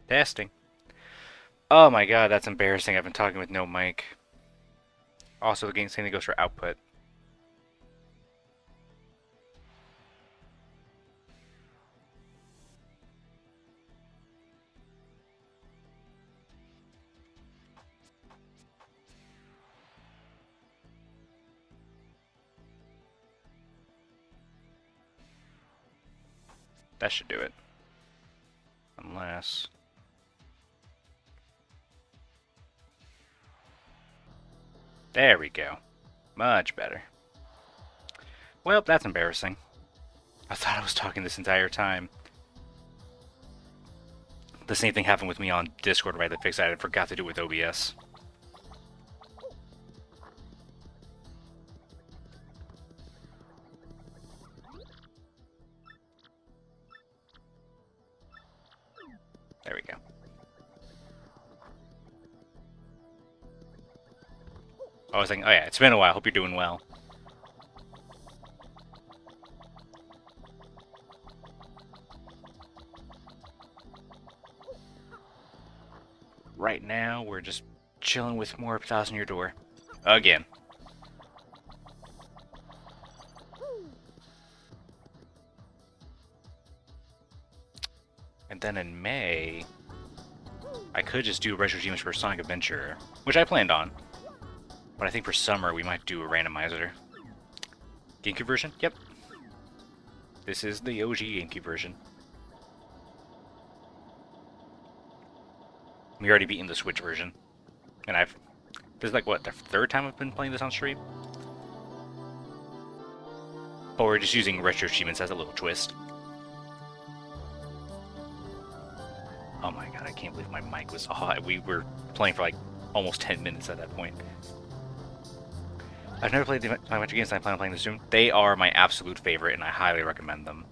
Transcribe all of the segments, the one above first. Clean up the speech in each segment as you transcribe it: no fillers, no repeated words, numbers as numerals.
Testing. Oh my god, that's embarrassing. I've been talking with no mic. Also, the game thing goes for output. That should do it. Unless... There we go. Much better. Well, that's embarrassing. I thought I was talking this entire time. The same thing happened with me on Discord right at the fix. I forgot to do it with OBS. There we go. I was thinking, oh yeah, it's been a while. Hope you're doing well. Right now, we're just chilling with more Thousand Year Door. Again. And then in May, I could just do RetroAchievements for Sonic Adventure, which I planned on. But I think for summer, we might do a randomizer. GameCube version? Yep. This is the OG GameCube version. We already beaten the Switch version. And this is like, what, the third time I've been playing this on stream? But we're just using RetroAchievements as a little twist. Oh my god, I can't believe my mic was hot. We were playing for like almost 10 minutes at that point. I've never played the adventure games, and I plan on playing them soon. They are my absolute favorite, and I highly recommend them.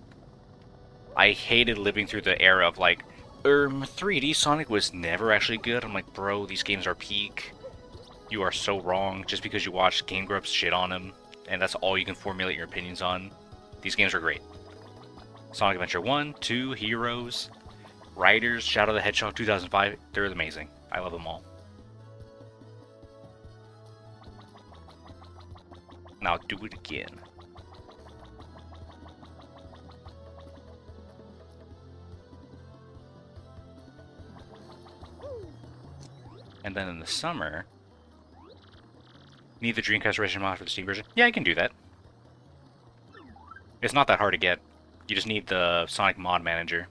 I hated living through the era of like, 3D Sonic was never actually good. I'm like, bro, these games are peak. You are so wrong just because you watched Game Grumps shit on them, and that's all you can formulate your opinions on. These games are great. Sonic Adventure 1, 2, Heroes, Riders, Shadow the Hedgehog 2005, they're amazing. I love them all. Now do it again. And then in the summer, need the Dreamcast Restoration mod for the Steam version? Yeah, I can do that. It's not that hard to get. You just need the Sonic Mod Manager.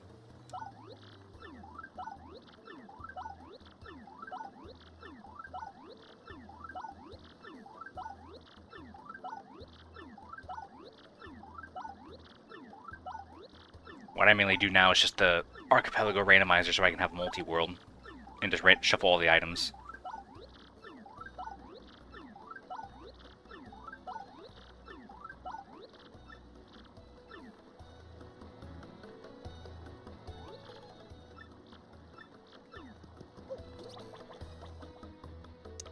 What I mainly do now is just the Archipelago randomizer so I can have multi-world and just shuffle all the items.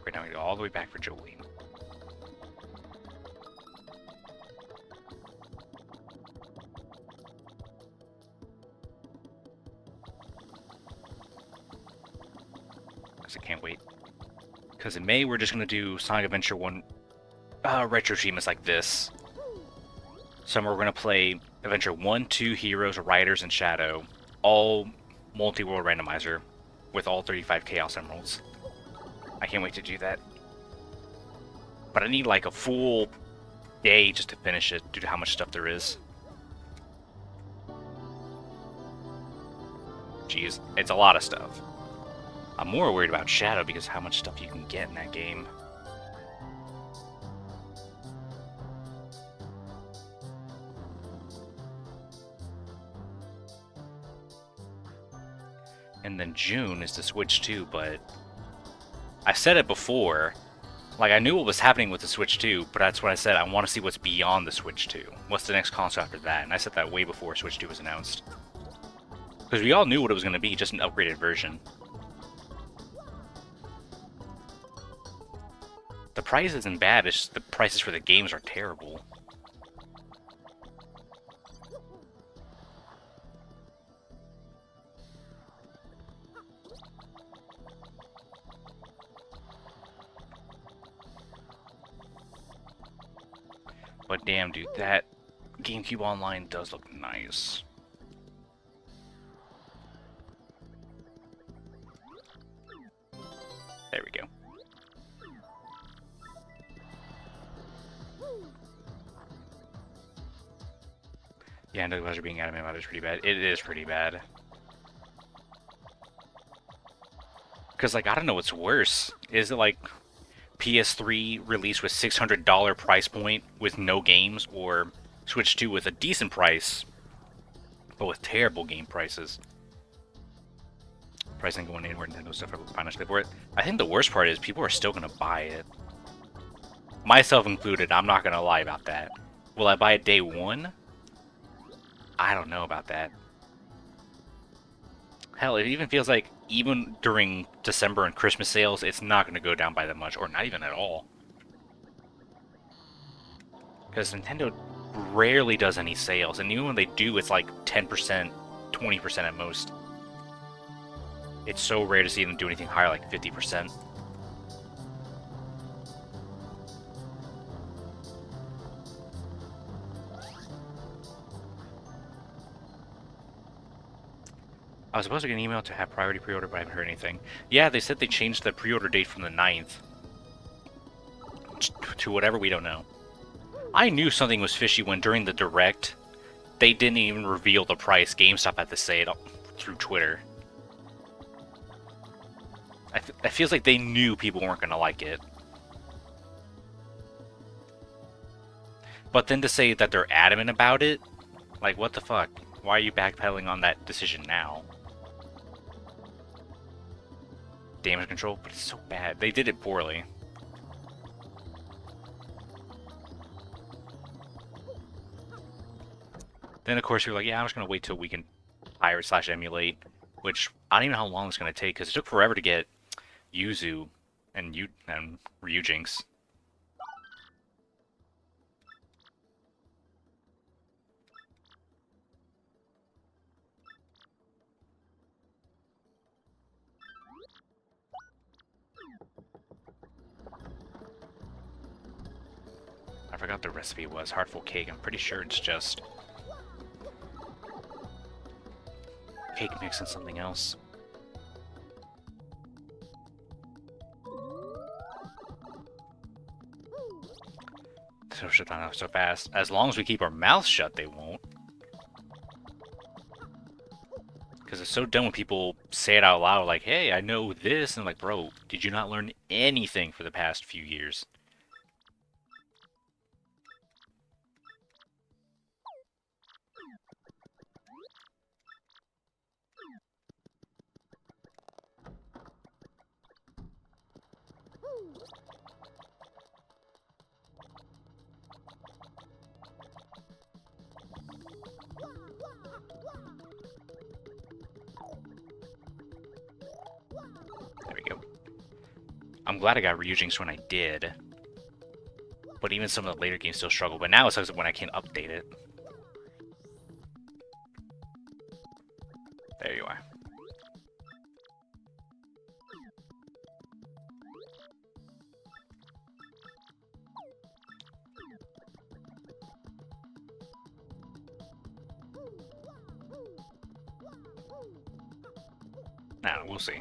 Right now we go all the way back for Jolene. I can't wait. Because in May, we're just going to do Sonic Adventure 1 RetroAchievements like this. Summer, we're going to play Adventure 1, 2, Heroes, Riders, and Shadow. All multi-world randomizer with all 35 Chaos Emeralds. I can't wait to do that. But I need like a full day just to finish it due to how much stuff there is. Jeez, it's a lot of stuff. I'm more worried about Shadow because how much stuff you can get in that game. And then June is the Switch 2, but I said it before. Like, I knew what was happening with the Switch 2, but that's what I said. I want to see what's beyond the Switch 2. What's the next console after that? And I said that way before Switch 2 was announced. Because we all knew what it was going to be, just an upgraded version. The price isn't bad, it's just the prices for the games are terrible. But damn, dude, that GameCube Online does look nice. There we go. Yeah, no, Bowser being anime about it is pretty bad. It is pretty bad. Because, like, I don't know what's worse. Is it, like, PS3 released with $600 price point with no games, or Switch 2 with a decent price, but with terrible game prices? Price ain't going anywhere, Nintendo stuff, financially for it. I think the worst part is people are still going to buy it. Myself included, I'm not going to lie about that. Will I buy it day one? I don't know about that. Hell, it even feels like even during December and Christmas sales, it's not going to go down by that much, or not even at all. Because Nintendo rarely does any sales, and even when they do, it's like 10%, 20% at most. It's so rare to see them do anything higher, like 50%. I was supposed to get an email to have priority pre-order, but I haven't heard anything. Yeah, they said they changed the pre-order date from the 9th to whatever, we don't know. I knew something was fishy when during the Direct, they didn't even reveal the price. GameStop had to say it through Twitter. It feels like they knew people weren't going to like it. But then to say that they're adamant about it, like, what the fuck? Why are you backpedaling on that decision now? Damage control, but it's so bad. They did it poorly. Then, of course, you're like, yeah, I'm just going to wait till we can pirate / emulate, which I don't even know how long it's going to take, because it took forever to get Yuzu and Ryujinx. I forgot the recipe was. Heartful cake. I'm pretty sure it's just cake mix and something else. So shut down so fast. As long as we keep our mouths shut, they won't. Because it's so dumb when people say it out loud, like, hey, I know this, and I'm like, bro, did you not learn anything for the past few years? There we go. I'm glad I got Ryujinx when I did. But even some of the later games still struggle. But now it sucks when I can't update it. There you are. Now, we'll see.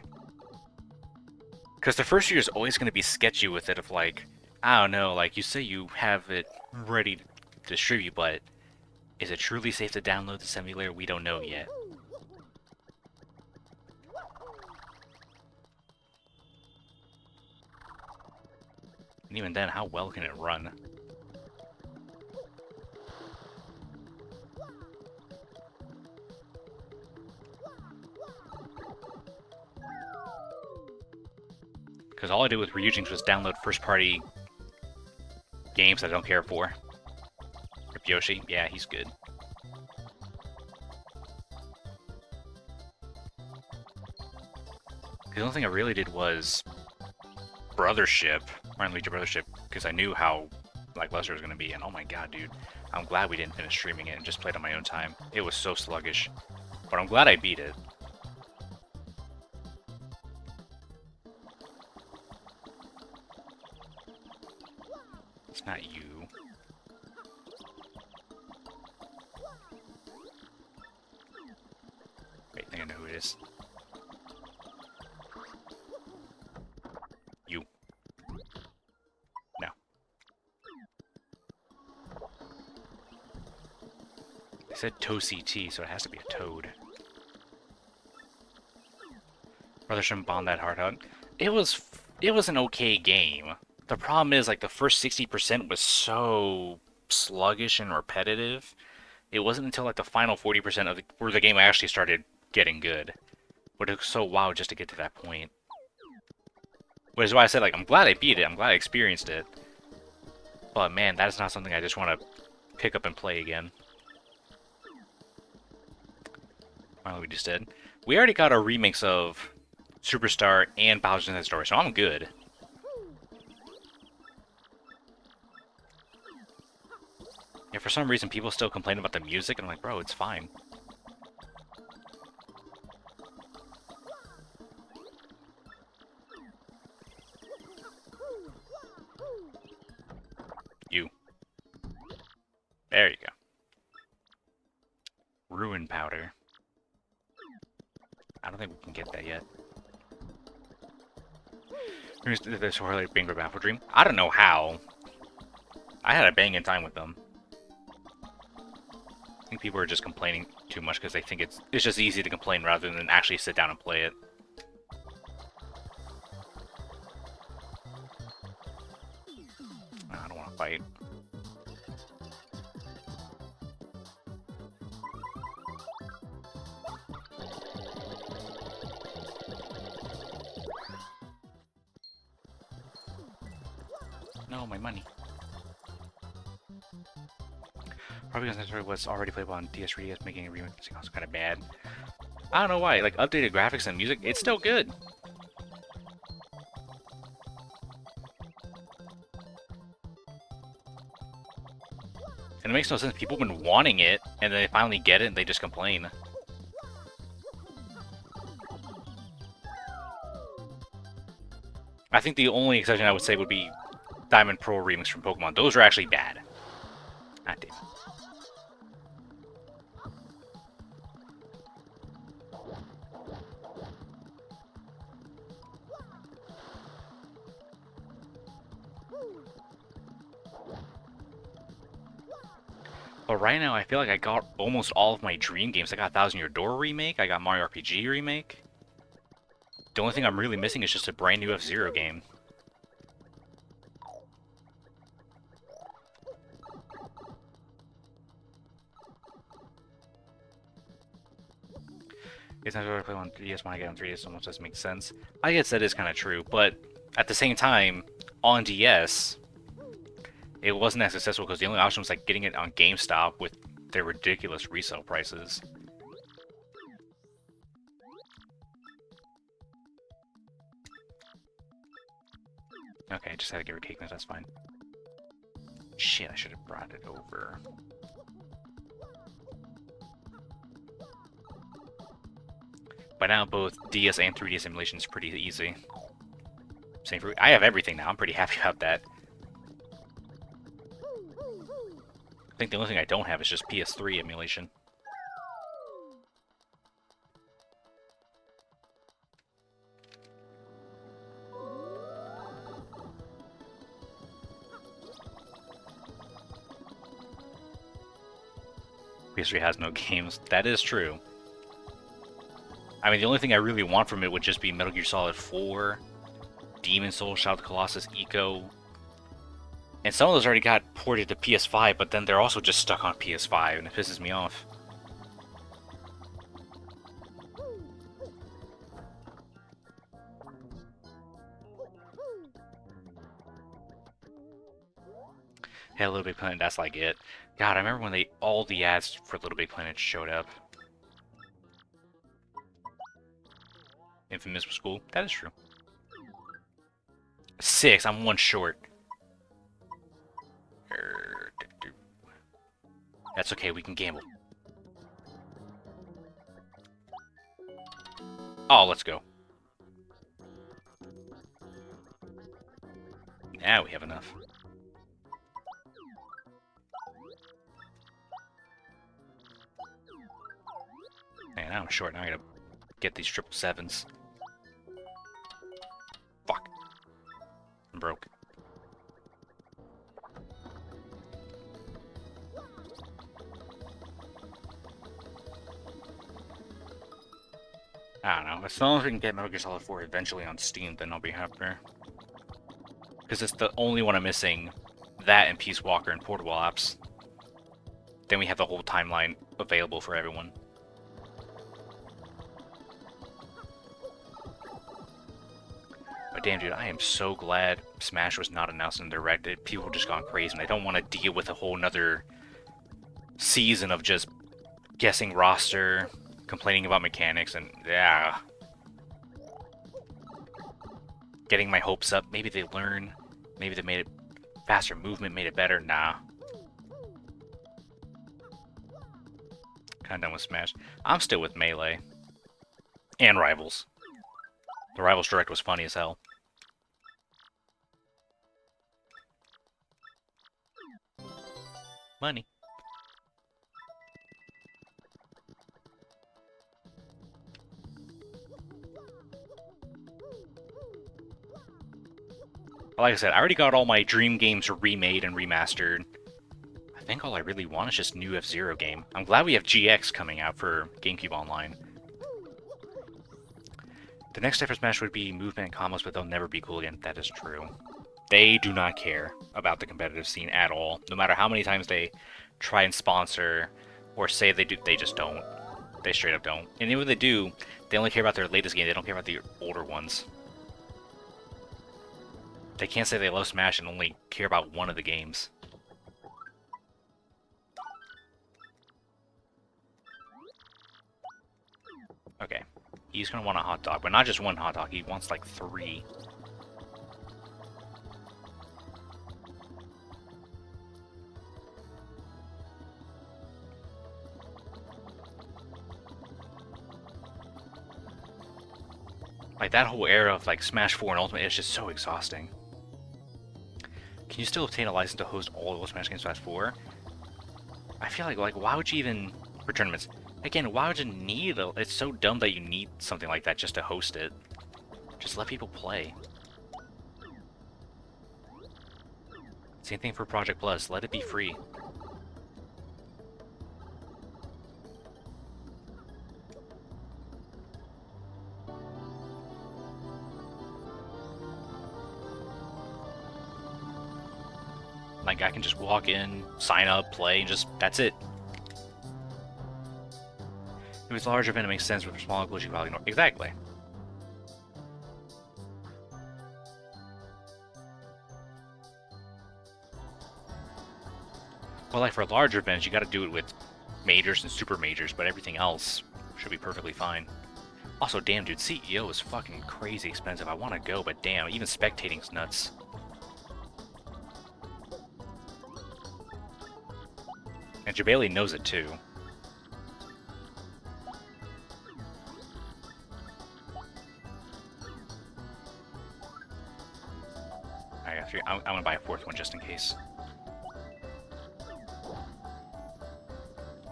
Because the first year is always going to be sketchy with it of like, I don't know, like you say you have it ready to distribute, but is it truly safe to download the emulator? We don't know yet. And even then, how well can it run? Because all I did with Ryujinx was download first-party games that I don't care for. Rip Yoshi, yeah, he's good. The only thing I really did was Brothership, Mario Luigi Brothership, because I knew how lackluster it was going to be, and oh my god, dude. I'm glad we didn't finish streaming it and just played on my own time. It was so sluggish. But I'm glad I beat it. It's not you. Wait, I think I know who it is. You. No. They said ToCT, so it has to be a toad. Brother shouldn't bomb that hard hug. It was an okay game. The problem is, like, the first 60% was so sluggish and repetitive. It wasn't until, like, the final 40% of where the game actually started getting good. But it was so wow just to get to that point. Which is why I said, like, I'm glad I beat it. I'm glad I experienced it. But, man, that is not something I just want to pick up and play again. Well, we just did. We already got a remix of Superstar and Bowser's Inside Story, so I'm good. Yeah, for some reason, people still complain about the music, and I'm like, bro, it's fine. You. There you go. Ruin Powder. I don't think we can get that yet. This Horley Bingo Baffle Dream. I don't know how. I had a banging time with them. I think people are just complaining too much because they think it's just easy to complain rather than actually sit down and play it. I don't want to fight. No, my money. Probably because that was already playable on DS 3DS, making a remake also kind of bad. I don't know why. Like, updated graphics and music, it's still good. And it makes no sense. People have been wanting it, and then they finally get it, and they just complain. I think the only exception I would say would be Diamond Pearl remix from Pokemon. Those are actually bad. God damn. But right now, I feel like I got almost all of my dream games. I got Thousand Year Door remake. I got Mario RPG remake. The only thing I'm really missing is just a brand new F-Zero game. It's not to play on 3DS when I get on 3DS, almost doesn't make sense. I guess that is kind of true, but at the same time, on DS, it wasn't as successful because the only option was like getting it on GameStop with their ridiculous resale prices. Okay, I just had to get rid of cake, that's fine. Shit, I should have brought it over. By now, both DS and 3DS emulation is pretty easy. Same for I have everything now. I'm pretty happy about that. I think the only thing I don't have is just PS3 emulation. PS3 has no games. That is true. I mean, the only thing I really want from it would just be Metal Gear Solid 4, Demon's Souls, Shadow of the Colossus, Eco. And some of those already got ported to PS5, but then they're also just stuck on PS5, and it pisses me off. Hey, Little Big Planet, that's like it. God, I remember when all the ads for Little Big Planet showed up. Infamous was cool. That is true. 6, I'm one short. That's okay, we can gamble. Oh, let's go. Now we have enough. Man, now I'm short. Now I gotta get these 777s. Fuck. I'm broke. I don't know. As long as we can get Metal Gear Solid 4 eventually on Steam, then I'll be happier. Because it's the only one I'm missing. That and Peace Walker and Portable Apps. Then we have the whole timeline available for everyone. But damn, dude, I am so glad Smash was not announced in Direct. People have just gone crazy, and I don't want to deal with a whole nother season of just guessing roster, complaining about mechanics, and yeah. Getting my hopes up. Maybe they learn. Maybe they made it faster movement, made it better. Nah. Kinda done with Smash. I'm still with Melee. And Rivals. The Rivals Direct was funny as hell. Money. Like I said, I already got all my dream games remade and remastered. I think all I really want is just new F-Zero game. I'm glad we have GX coming out for GameCube Online. The next step for Smash would be movement and combos, but they'll never be cool again. That is true. They do not care about the competitive scene at all. No matter how many times they try and sponsor or say they do, they just don't. They straight up don't. And even when they do, they only care about their latest game. They don't care about the older ones. They can't say they love Smash and only care about one of the games. Okay. He's gonna want a hot dog, but not just one hot dog. He wants like 3. Like, that whole era of, like, Smash 4 and Ultimate is just so exhausting. Can you still obtain a license to host all of Smash games Smash 4? I feel like, why would you even... For tournaments. Again, why would you need a... It's so dumb that you need something like that just to host it. Just let people play. Same thing for Project Plus. Let it be free. Like, I can just walk in, sign up, play, and just... That's it. If it's a large event, it makes sense. With smaller glitch, you probably ignore. Exactly. Well, like for larger events, you gotta do it with majors and super majors, but everything else should be perfectly fine. Also, damn, dude, CEO is fucking crazy expensive. I want to go, but damn, even spectating's nuts. And Jabali knows it too. I'm gonna buy a 4th one just in case.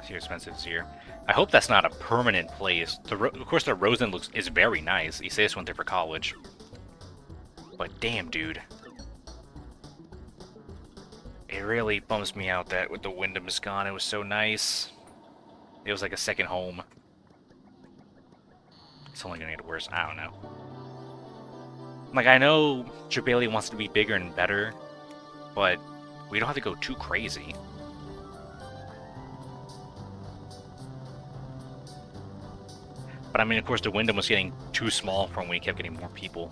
See how expensive it's here. I hope that's not a permanent place. Of course, the Rosen is very nice. You say this went there for college. But damn, dude. It really bums me out that with the Wyndham is gone. It was so nice. It was like a second home. It's only gonna get worse. I don't know. Like, I know Jabali wants to be bigger and better, but we don't have to go too crazy. But I mean, of course, the Wyndham was getting too small from when we kept getting more people.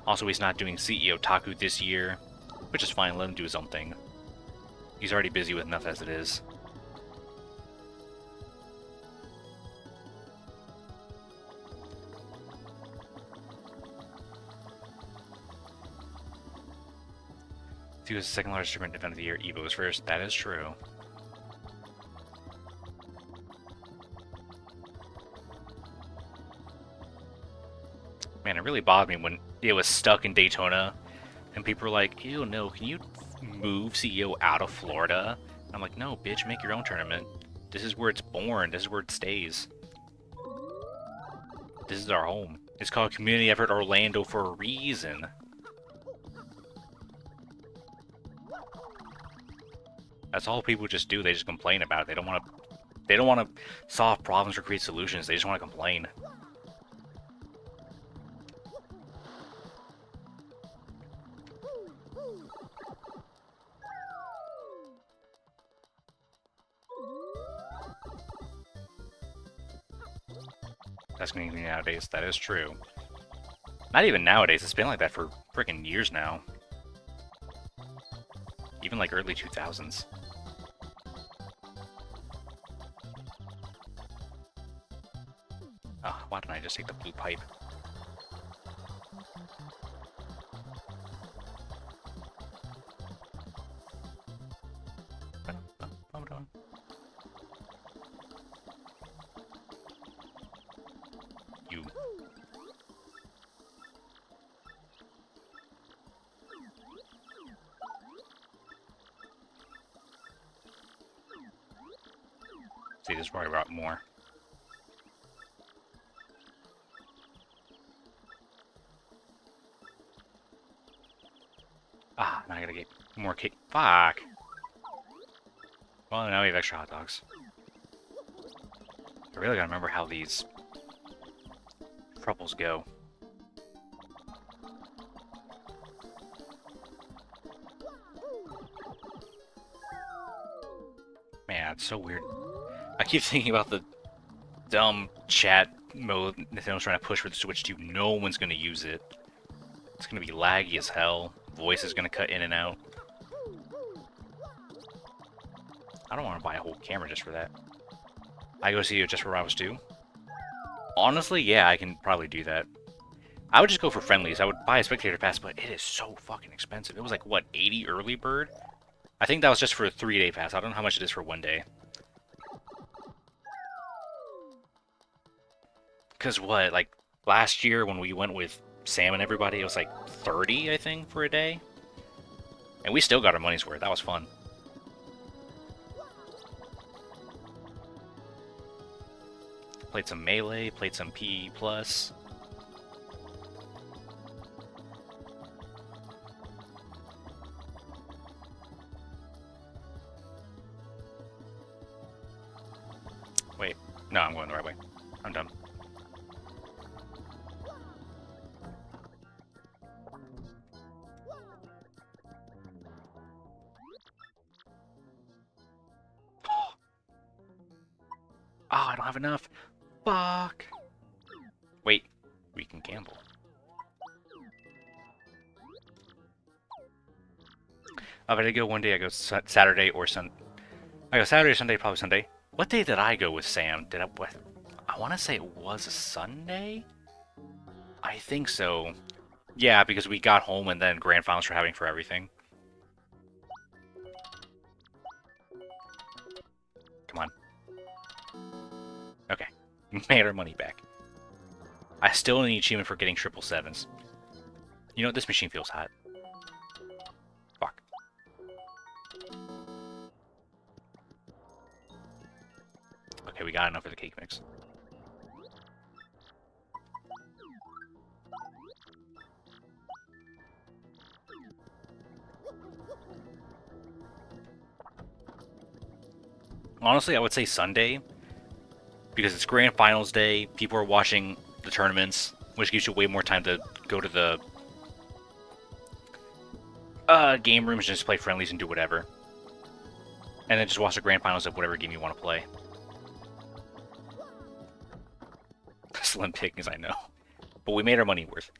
Also, he's not doing CEO Taku this year, which is fine. Let him do his own thing. He's already busy with enough as it is. He was the second largest tournament event of the year. Evo was first. That is true. Man, it really bothered me when it was stuck in Daytona, and people were like, "Ew, no, can you move CEO out of Florida?" And I'm like, "No, bitch, make your own tournament. This is where it's born. This is where it stays. This is our home. It's called Community Effort Orlando for a reason." That's all people just do. They just complain about it. They don't want to. They don't want to solve problems or create solutions. They just want to complain. That's going to be nowadays. That is true. Not even nowadays. It's been like that for freaking years now. Even like early 2000s. Oh, why didn't I just take the blue pipe? You. See, this is probably about more. Ah, now I gotta get more cake. Fuck! Well, now we have extra hot dogs. I really gotta remember how these troubles go. Man, it's so weird. I keep thinking about the dumb chat mode Nintendo's trying to push for the Switch 2. No one's gonna use it. It's gonna be laggy as hell. Voice is gonna cut in and out. I don't want to buy a whole camera just for that. I go see it just for Rivals 2. Honestly, yeah, I can probably do that. I would just go for friendlies. I would buy a spectator pass, but it is so fucking expensive. It was like, what, 80 early bird? I think that was just for a 3-day pass. I don't know how much it is for 1 day. Because what, like, last year when we went with Sam and everybody, it was like 30, I think, for a day. And we still got our money's worth. That was fun. Played some Melee, played some PE+. Wait, no, I'm going the right way. I'm done. Oh, I don't have enough. Fuck. Wait, we can gamble. If I did go 1 day, I go Saturday or Sunday. I go Saturday or Sunday, probably Sunday. What day did I go with Sam? Did I want to say it was a Sunday? I think so. Yeah, because we got home and then grand finals were having for everything. Come on. Okay. Made our money back. I still need an achievement for getting 777s. You know what? This machine feels hot. Fuck. Okay, we got enough for the cake mix. Honestly, I would say Sunday, because it's Grand Finals day, people are watching the tournaments, which gives you way more time to go to the game rooms and just play friendlies and do whatever. And then just watch the Grand Finals of whatever game you want to play. Slim pickings, I know. But we made our money worth.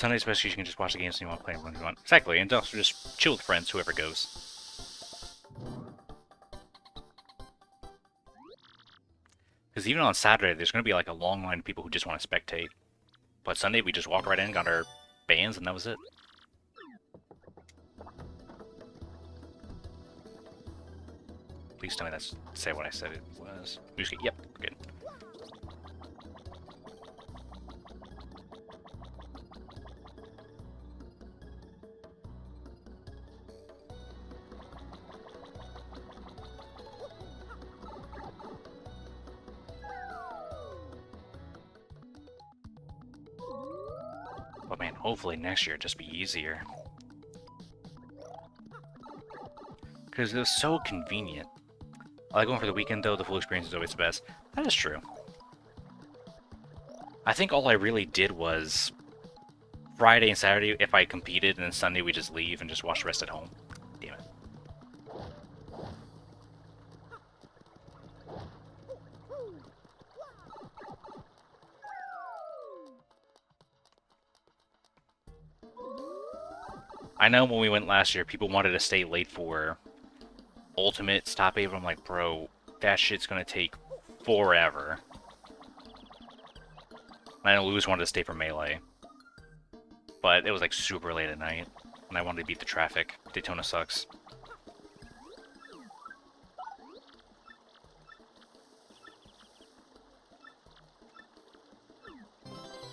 Sunday especially, you can just watch the games and you want to play when you want. Exactly, and also just chill with friends, whoever goes. Because even on Saturday, there's going to be like a long line of people who just want to spectate. But Sunday, we just walked right in, got our bands, and that was it. Please tell me that's say what I said it was. Yep, good. But man, hopefully next year just be easier. Because it was so convenient. I like going for the weekend though, the full experience is always the best. That is true. I think all I really did was Friday and Saturday if I competed, and then Sunday we just leave and just watch the rest at home. Damn it. I know when we went last year, people wanted to stay late for Ultimate Stop 8, but I'm like, bro, that shit's gonna take forever. I know Lewis wanted to stay for Melee, but it was like super late at night, and I wanted to beat the traffic. Daytona sucks.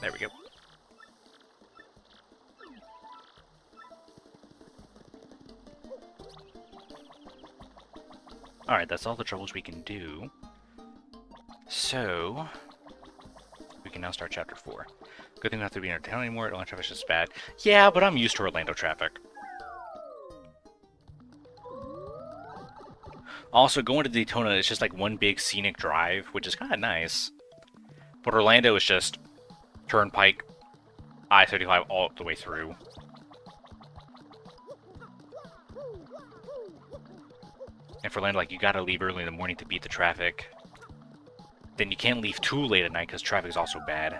There we go. Alright, that's all the troubles we can do. So, we can now start Chapter 4. Good thing we don't have to be in our town anymore. Atlanta traffic's just bad. Yeah, but I'm used to Orlando traffic. Also, going to Daytona is just like one big scenic drive, which is kind of nice. But Orlando is just Turnpike, I-35 all the way through. And for Orlando, like, you gotta leave early in the morning to beat the traffic. Then you can't leave too late at night because traffic is also bad.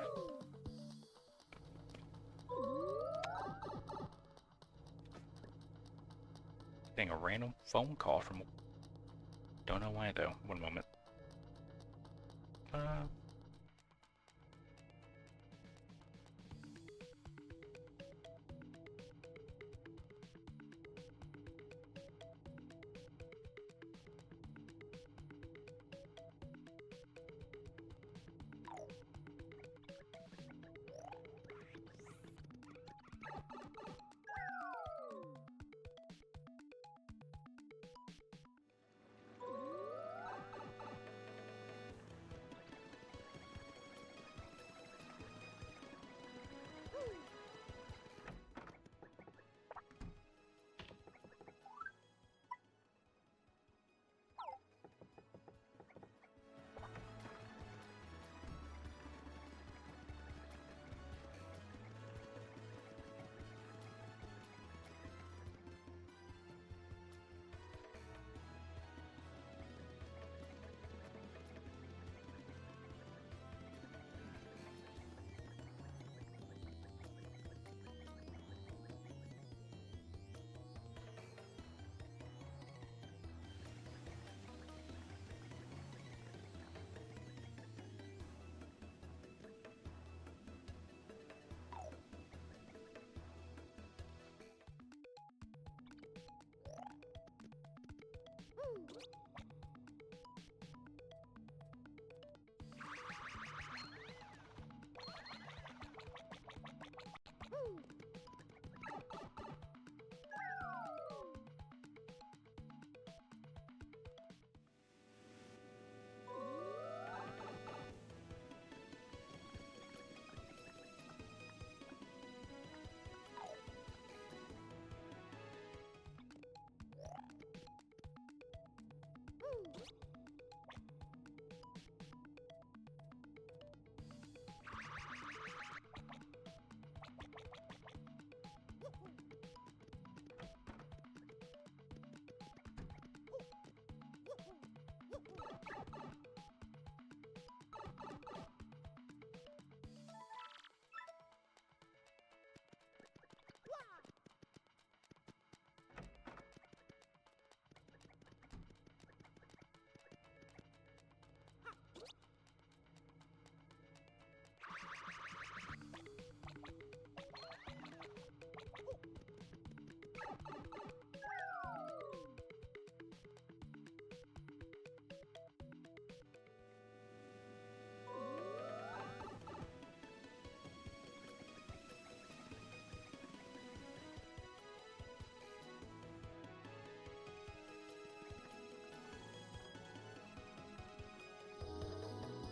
Getting a random phone call from... Don't know why, though. One moment.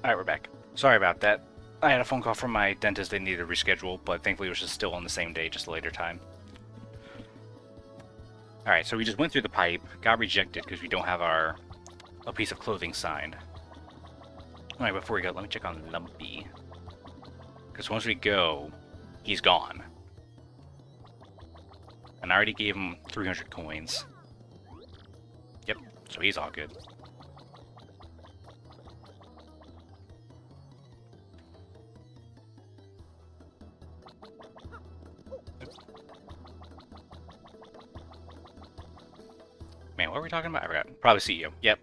Alright, we're back. Sorry about that. I had a phone call from my dentist they needed to reschedule, but thankfully it was just still on the same day, just a later time. Alright, so we just went through the pipe, got rejected because we don't have a piece of clothing signed. Alright, before we go, let me check on Lumpy. Because once we go, he's gone. And I already gave him 300 coins. Yep, so he's all good. Man, what were we talking about? I forgot. Probably CEO. Yep.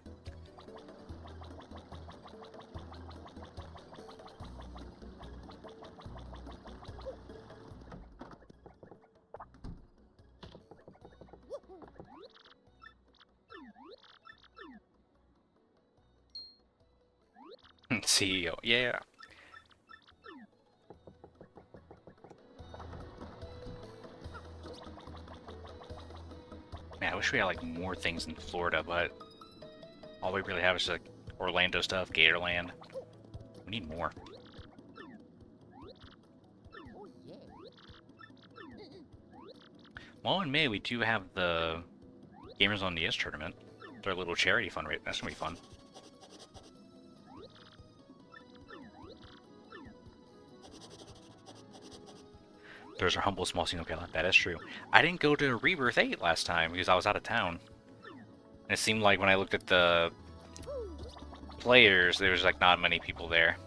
CEO. Yeah. Man, I wish we had like more things in Florida, but all we really have is like Orlando stuff, Gatorland. We need more. Well, in May we do have the Gamers on the Edge tournament. Their little charity fundraiser. That's gonna be fun. There's our humble small single Cadillac. That is true. I didn't go to Rebirth 8 last time because I was out of town. And it seemed like when I looked at the players, there was like not many people there.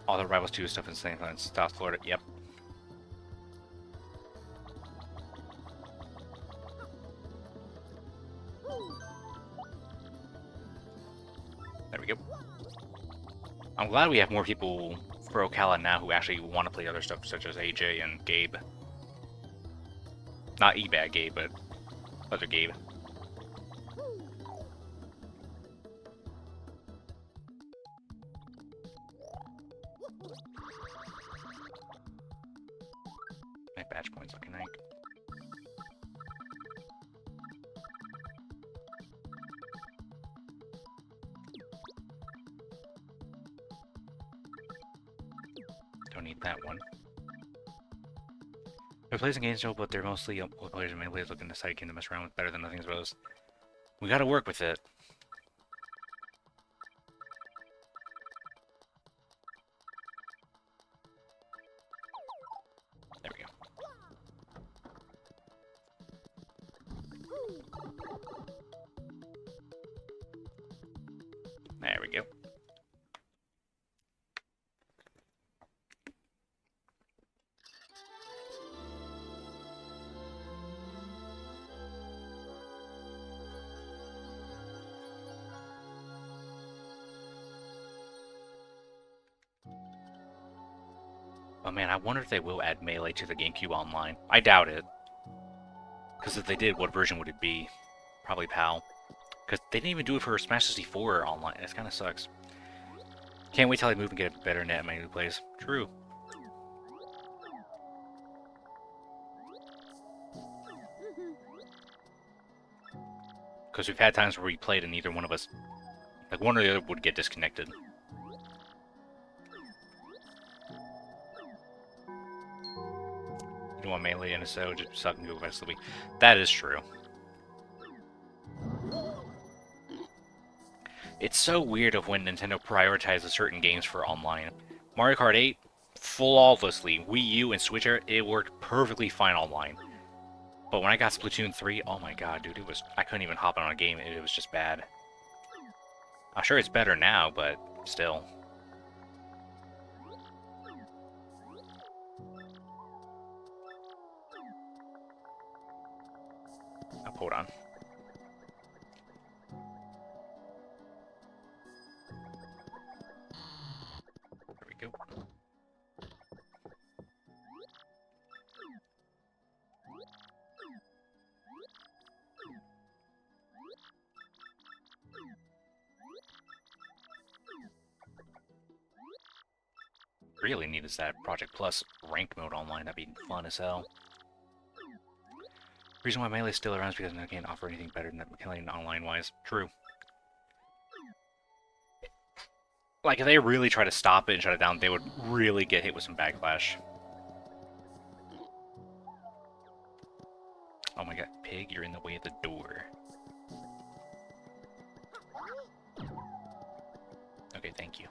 All the Rivals 2 stuff in South Florida. Yep. There we go. I'm glad we have more people for Ocala now who actually want to play other stuff, such as AJ and Gabe. Not eBag Gabe, but other Gabe. My badge points looking like. Don't need that one. They're playing games still, but they're mostly players and players looking to side game to mess around with better than nothing, I suppose. We gotta work with it. There we go. There we go. Oh man, I wonder if they will add Melee to the GameCube Online. I doubt it. Because if they did, what version would it be? Probably PAL. Because they didn't even do it for Smash 64 Online. That kind of sucks. Can't wait till I move and get a better net in my new place. True. Because we've had times where we played and neither one of us, like one or the other, would get disconnected. You don't want Melee in a so just suck and go back to the Wii. That is true. It's so weird of when Nintendo prioritizes certain games for online. Mario Kart 8, flawlessly. Wii U and Switch era, it worked perfectly fine online. But when I got Splatoon 3, oh my god, dude, I couldn't even hop on a game, it was just bad. I'm sure it's better now, but still. Oh, hold on. There we go. Really need is that Project Plus rank mode online. That'd be fun as hell. The reason why Melee is still around is because I can't offer anything better than that killing online-wise. True. Like, if they really try to stop it and shut it down, they would really get hit with some backlash. Oh my god, pig, you're in the way of the door. Okay, thank you.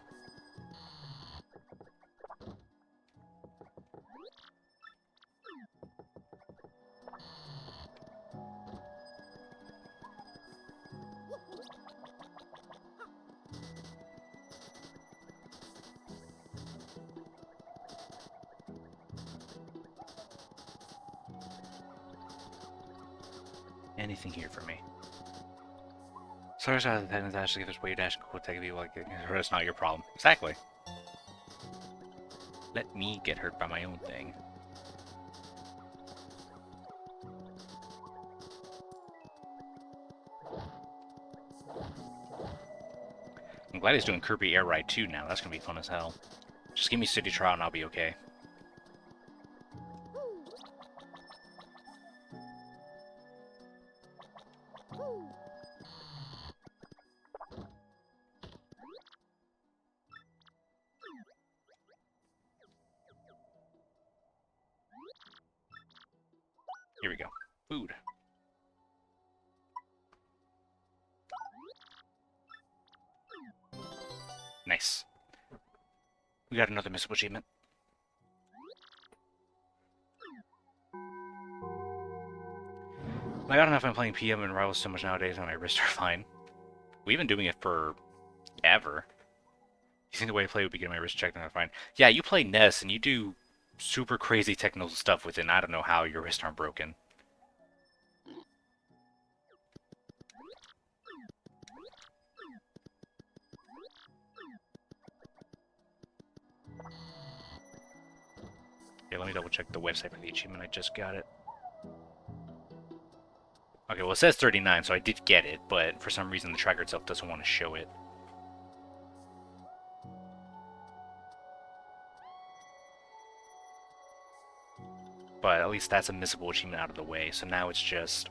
Anything here for me? Sorry, out of the Titans actually give us way dash and cool tech people like it's not your problem. Exactly. Let me get hurt by my own thing. I'm glad he's doing Kirby Air Ride 2 now. That's gonna be fun as hell. Just give me City Trial and I'll be okay. Here we go. Food. Nice. We got another missable achievement. I got enough. I'm playing PM and Rivals so much nowadays and my wrists are fine. We've been doing it for ever. You think the way I play would be getting my wrist checked and I'm fine. Yeah, you play NES and you do super crazy technical stuff with it, and I don't know how your wrists aren't broken. Okay, let me double check the website for the achievement. I just got it. Okay, well it says 39, so I did get it, but for some reason the tracker itself doesn't want to show it. But at least that's a missable achievement out of the way, so now it's just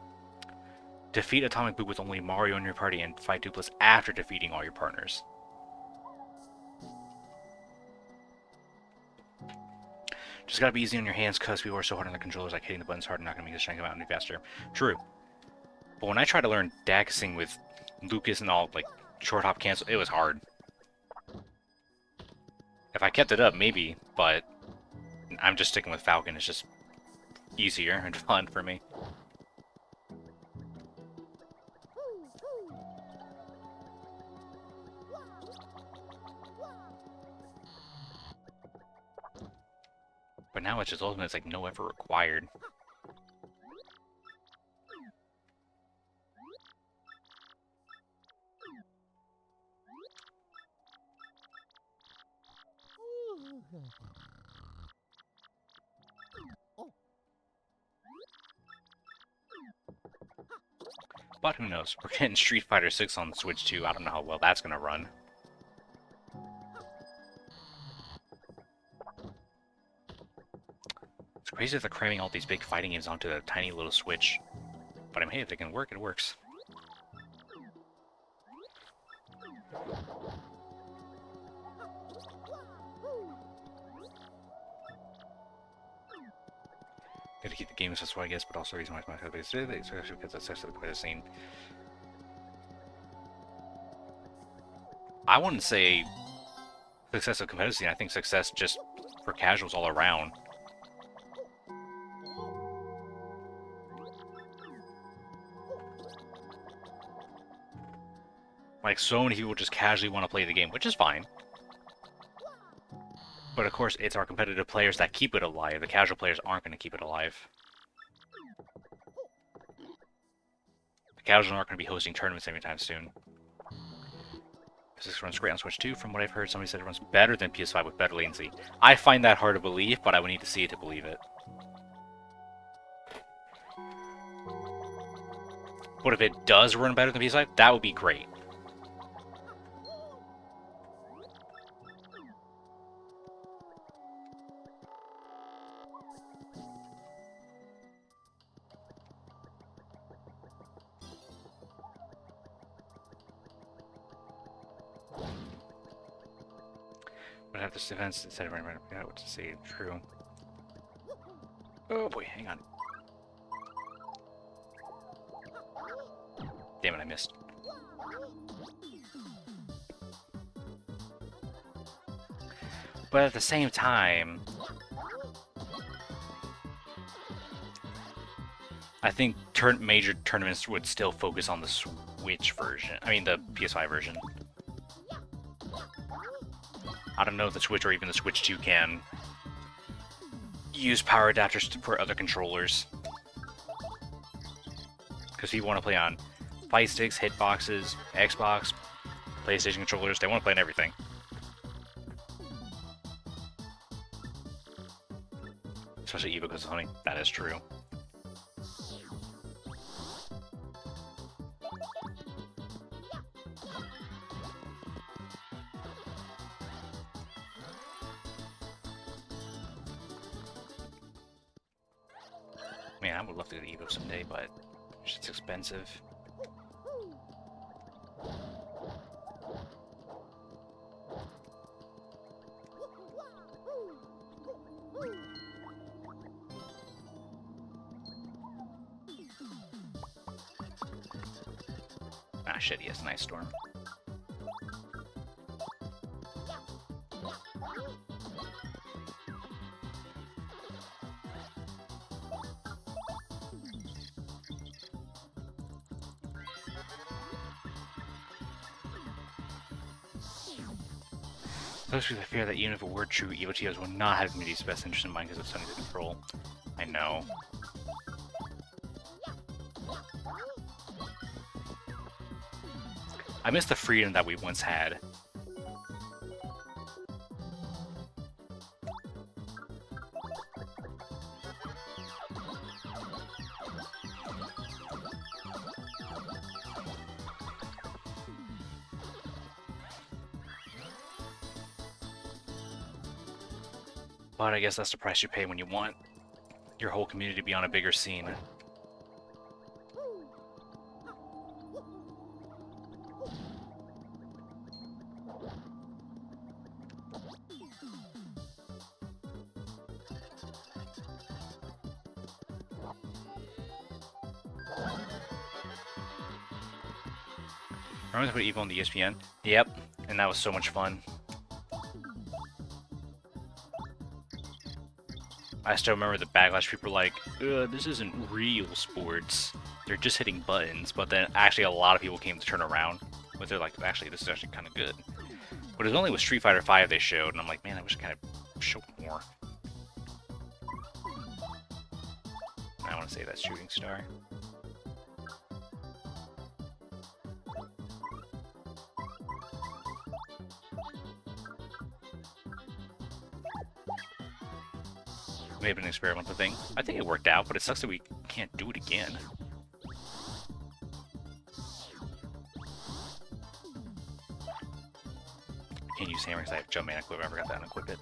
defeat Atomic Boot with only Mario in your party and fight Dupless after defeating all your partners. Just gotta be easy on your hands because people are so hard on the controllers, like hitting the buttons hard and not gonna make the strength come out any faster. True. But when I tried to learn daxing with Lucas and all, like, short hop cancel, it was hard. If I kept it up, maybe, but I'm just sticking with Falcon. It's just easier and fun for me. But now it's just ultimate, it's like no effort required. But who knows? We're getting Street Fighter 6 on the Switch too. I don't know how well that's gonna run. It's crazy that they're cramming all these big fighting games onto a tiny little Switch. But I mean, hey, if it can work, it works. Gotta keep the game accessible, I guess, but also reason why it's my favorite, especially because it's actually quite a scene. I wouldn't say success of competitive scene. I think success just for casuals all around. Like, so many people just casually want to play the game, which is fine. But of course, it's our competitive players that keep it alive. The casual players aren't going to keep it alive. The casuals aren't going to be hosting tournaments anytime soon. This runs great on Switch 2. From what I've heard, somebody said it runs better than PS5 with better latency. I find that hard to believe, but I would need to see it to believe it. But if it does run better than PS5, that would be great. But have this events instead of running around. I what to say. True. Oh boy, hang on. Damn it, I missed. But at the same time, I think major tournaments would still focus on the Switch version. I mean, the PS5 version. I don't know if the Switch or even the Switch 2 can use power adapters for other controllers. Because people want to play on fight sticks, hitboxes, Xbox, PlayStation controllers. They want to play on everything. Especially Evo because of Honey. That is true. Man, I would love to get Evo someday, but it's expensive. Ah, shit, he has an ice storm. Those with the fear that even if it were true, Evo TOs will not have community's best interest in mind because of Sony's control. I know. I miss the freedom that we once had. But I guess that's the price you pay when you want your whole community to be on a bigger scene. Remember to put Evo on the ESPN? Yep, and that was so much fun. I still remember the backlash. People were like, this isn't real sports. They're just hitting buttons. But then actually a lot of people came to turn around. But they're like, actually, this is actually kind of good. But it was only with Street Fighter V they showed. And I'm like, man, I wish I kind of showed more. I want to say that's Shooting Star. May have been an experimental thing. I think it worked out, but it sucks that we can't do it again. Can't use hammer because I have jump man equip. I forgot that and equip it.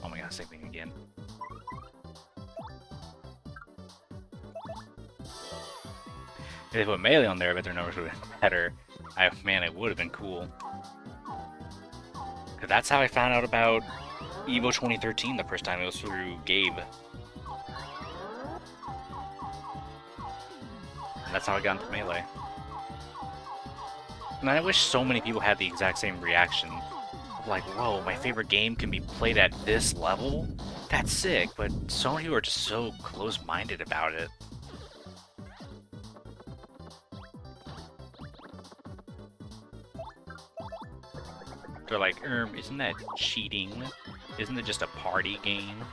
Oh my god, same thing again. If they put melee on there, I bet their numbers would have been better. Man, it would have been cool. Because that's how I found out about Evo 2013 the first time. It was through Gabe. And that's how I got into melee. And I wish so many people had the exact same reaction. Like, whoa, my favorite game can be played at this level? That's sick, but so many people are just so close-minded about it. They're like, isn't that cheating? Isn't it just a party game?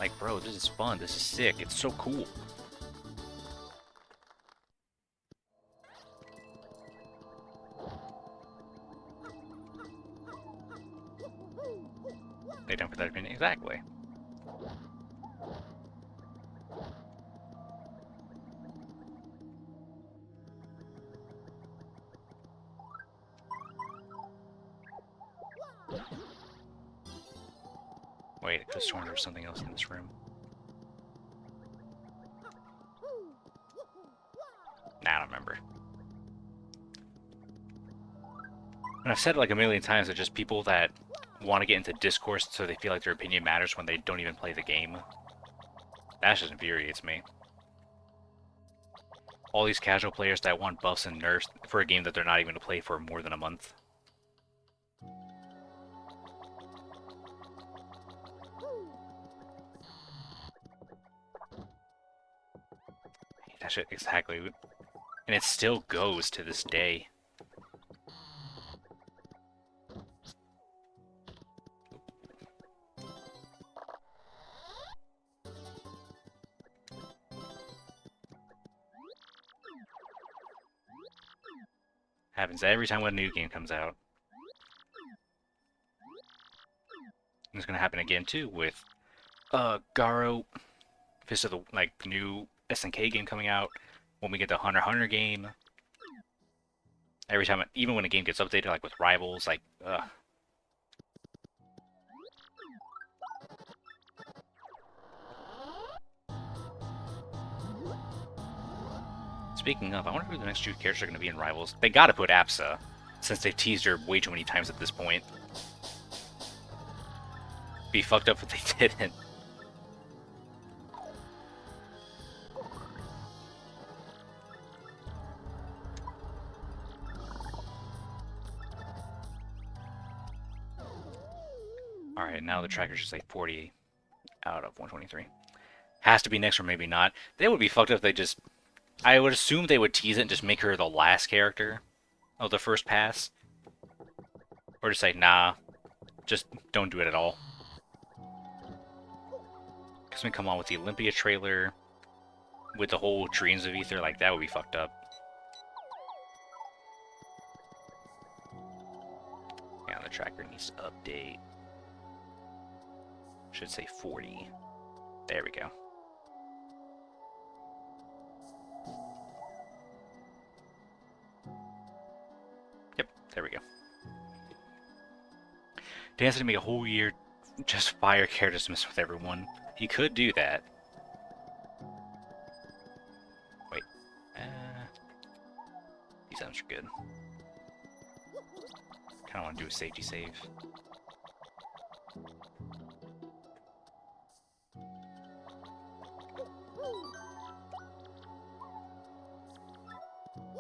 Like, bro, this is fun. This is sick. It's so cool. They don't put that opinion. Exactly. Wait, I could have sworn there was something else in this room. Nah, I don't remember. And I've said it like a million times that just people that want to get into discourse so they feel like their opinion matters when they don't even play the game. That just infuriates me. All these casual players that want buffs and nerfs for a game that they're not even going to play for more than a month. That shit, exactly. And it still goes to this day. Happens every time when a new game comes out. And it's gonna happen again too with Garo, Fist of the new SNK game coming out. When we get the Hunter x Hunter game. Every time, even when a game gets updated, like with Rivals, like, Speaking of, I wonder who the next two characters are going to be in Rivals. They gotta put Apsa, since they've teased her way too many times at this point. Be fucked up if they didn't. Alright, now the tracker's just like 40 out of 123. Has to be next or maybe not. They would be fucked up if they just... I would assume they would tease it and just make her the last character of the first pass. Or just say, nah, just don't do it at all. Because we come on with the Olympia trailer, with the whole Dreams of Ether, like, that would be fucked up. Yeah, the tracker needs to update. Should say 40. There we go. Yep, there we go. Dan's gonna make a whole year just fire characters to mess with everyone. He could do that. Wait. These items are good. Kinda wanna do a safety save.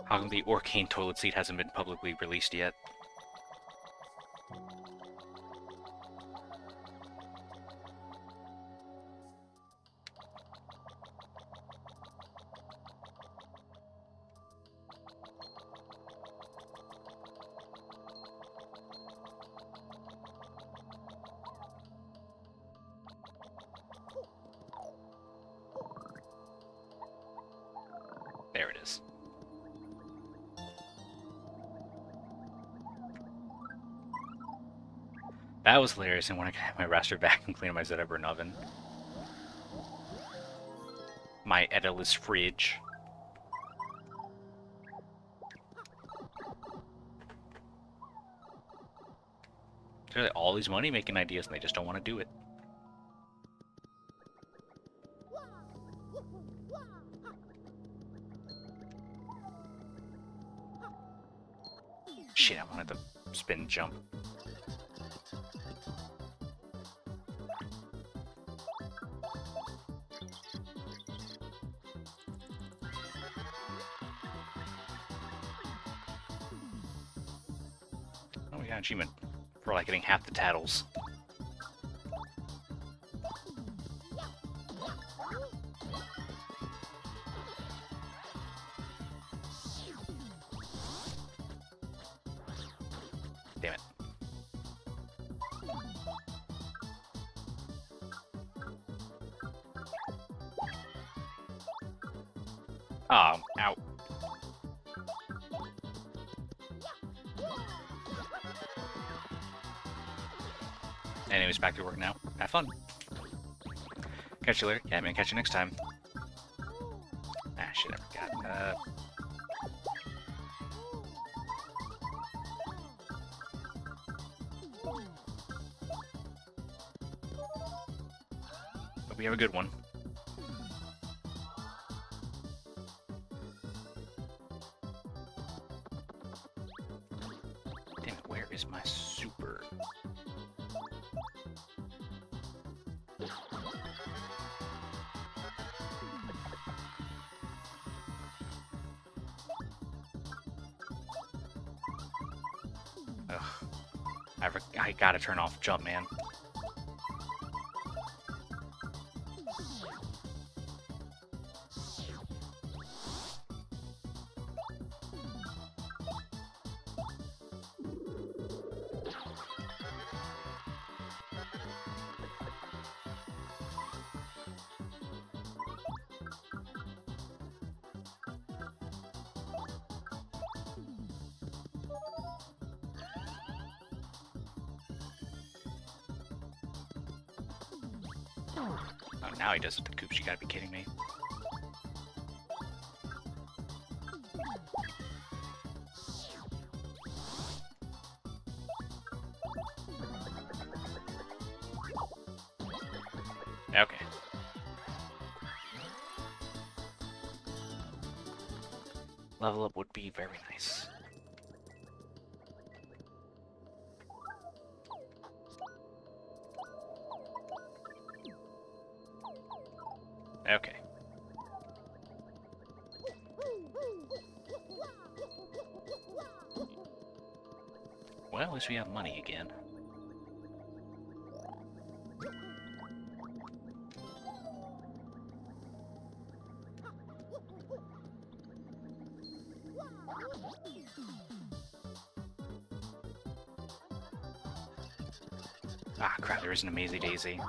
How come the Orcane toilet seat hasn't been publicly released yet? There it is. That was hilarious, and when I got my raster back and cleaned my Zetaburn oven. My Edalus fridge. There's all these money-making ideas, and they just don't want to do it. Shit, I wanted to spin jump. Oh, we got an achievement for like getting half the tattles. Damn it. Ow. Anyways, back to work now. Have fun. Catch you later. Yeah, man, catch you next time. Ah, shit, I forgot. Hope you have a good one. is my super? Ugh. I gotta turn off jump, man. Oh, now he does it with the coops. You gotta be kidding me. Okay. Level up would be very nice. Okay. Well, at least we have money again. Ah, crap, there is an Amazing Daisy.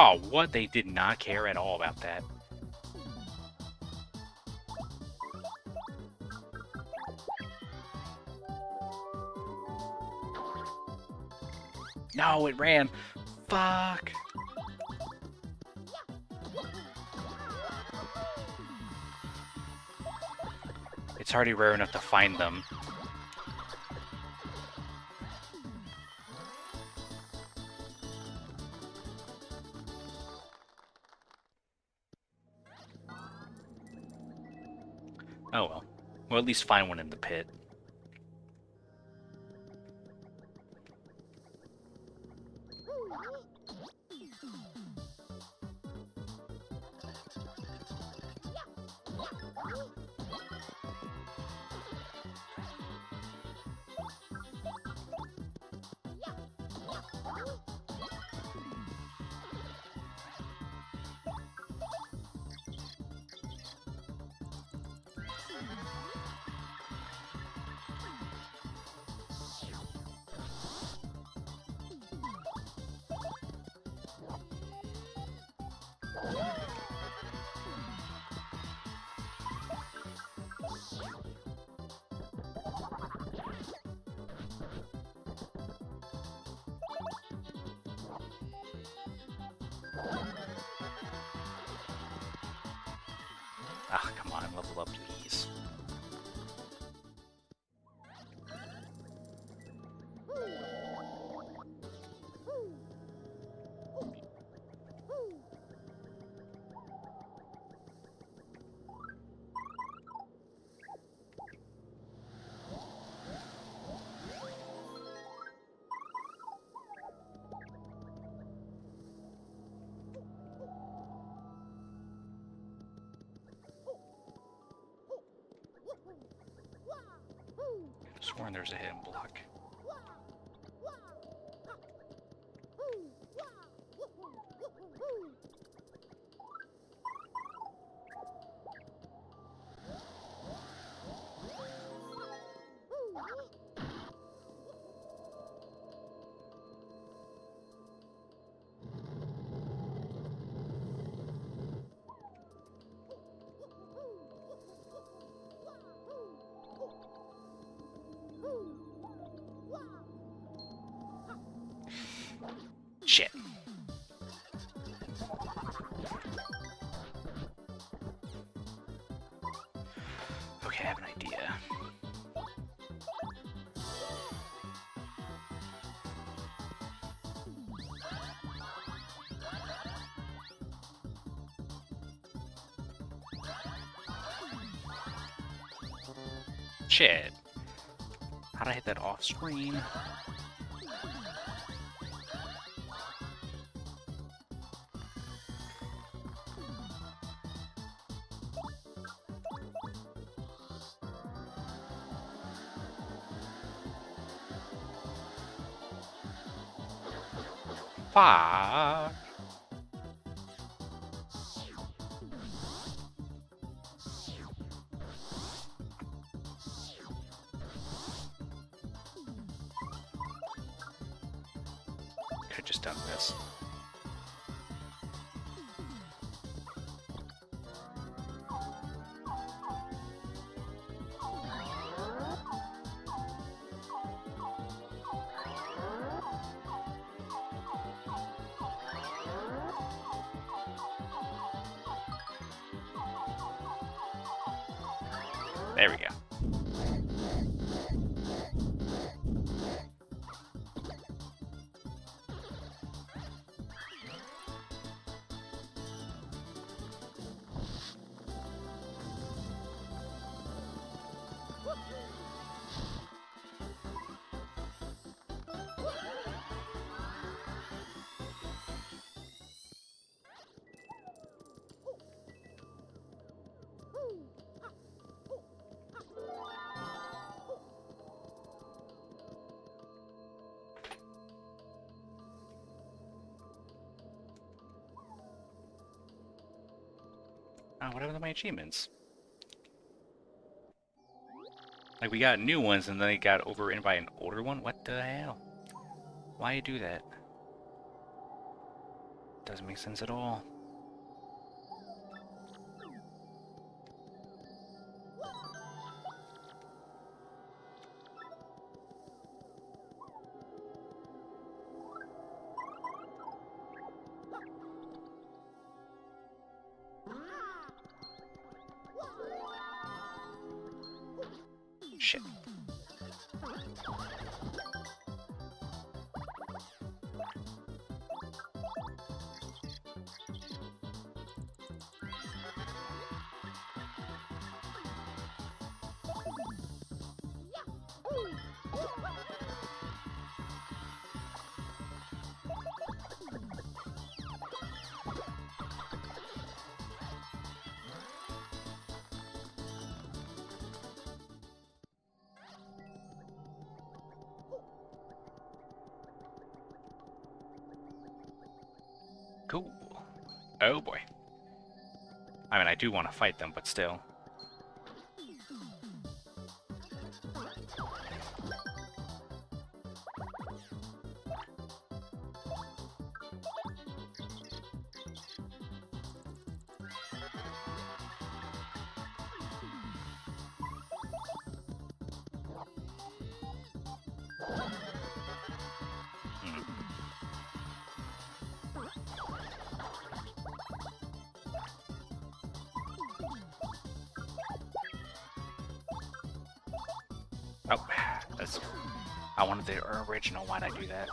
Oh, what? They did not care at all about that. No, it ran. Fuck. It's already rare enough to find them. Oh well. We'll at least find one in the pit. Ah, come on, level up, please. Sworn there's a hidden block. Shit. shit. How'd I hit that off screen? Fuck. Could've just done this. There we go. Oh, what happened to my achievements? Like, we got new ones, and then they got overwritten by an older one? What the hell? Why you do that? Doesn't make sense at all. Shit. Cool. Oh boy. I mean, I do want to fight them, but still. Oh, that's... I wanted the original. Why'd I do that?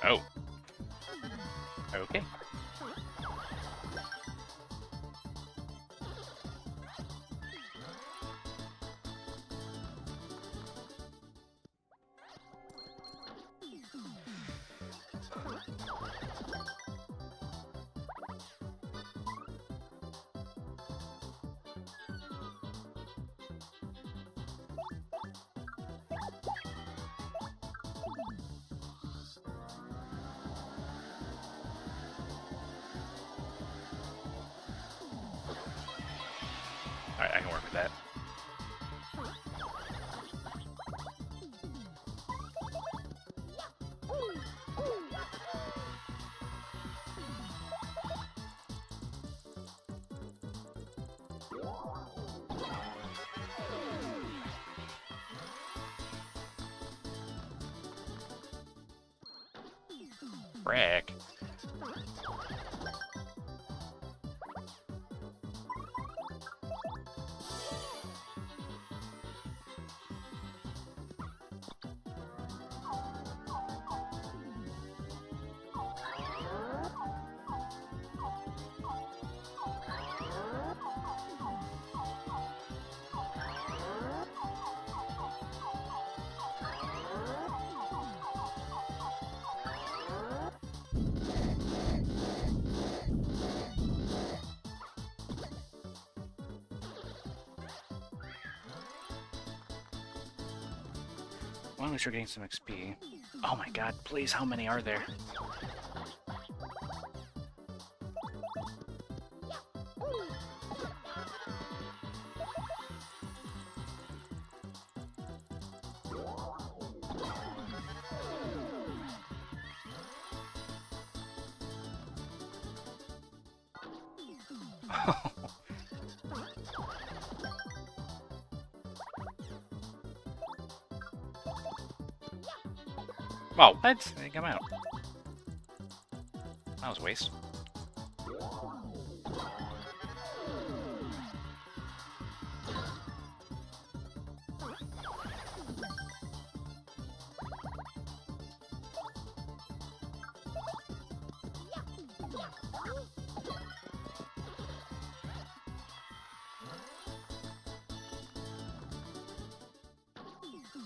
Oh. Okay. Alright, I can work with that. Frick. Well, at least we're getting some XP. Oh my god, please, how many are there? Oh, what? They come out. That was a waste.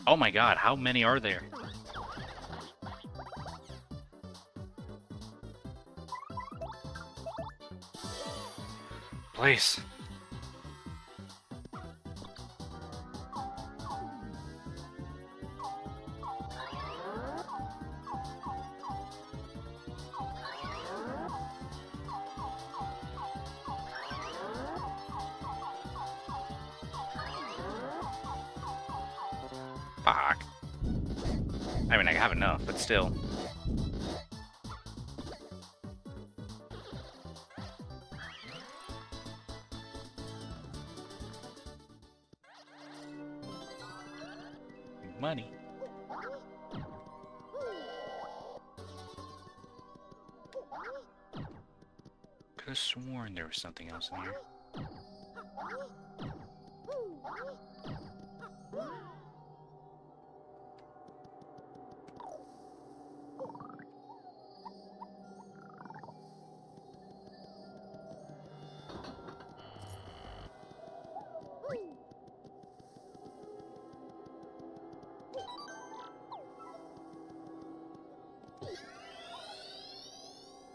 Oh my god, how many are there? Please. Fuck. I mean, I have enough, but still. Money. Could have sworn there was something else in here.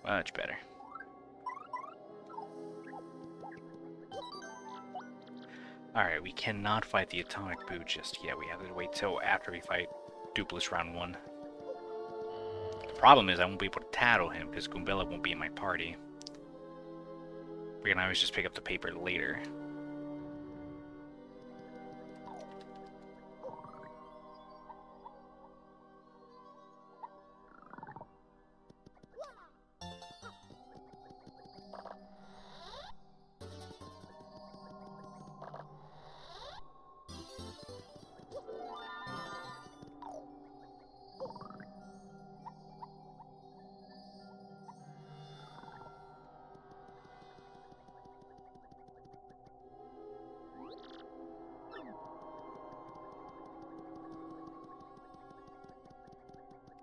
Much better. Alright, we cannot fight the atomic boot just yet. We have to wait till after we fight Dupless round 1. The problem is I won't be able to tattle him because Goombella won't be in my party. We can always just pick up the paper later.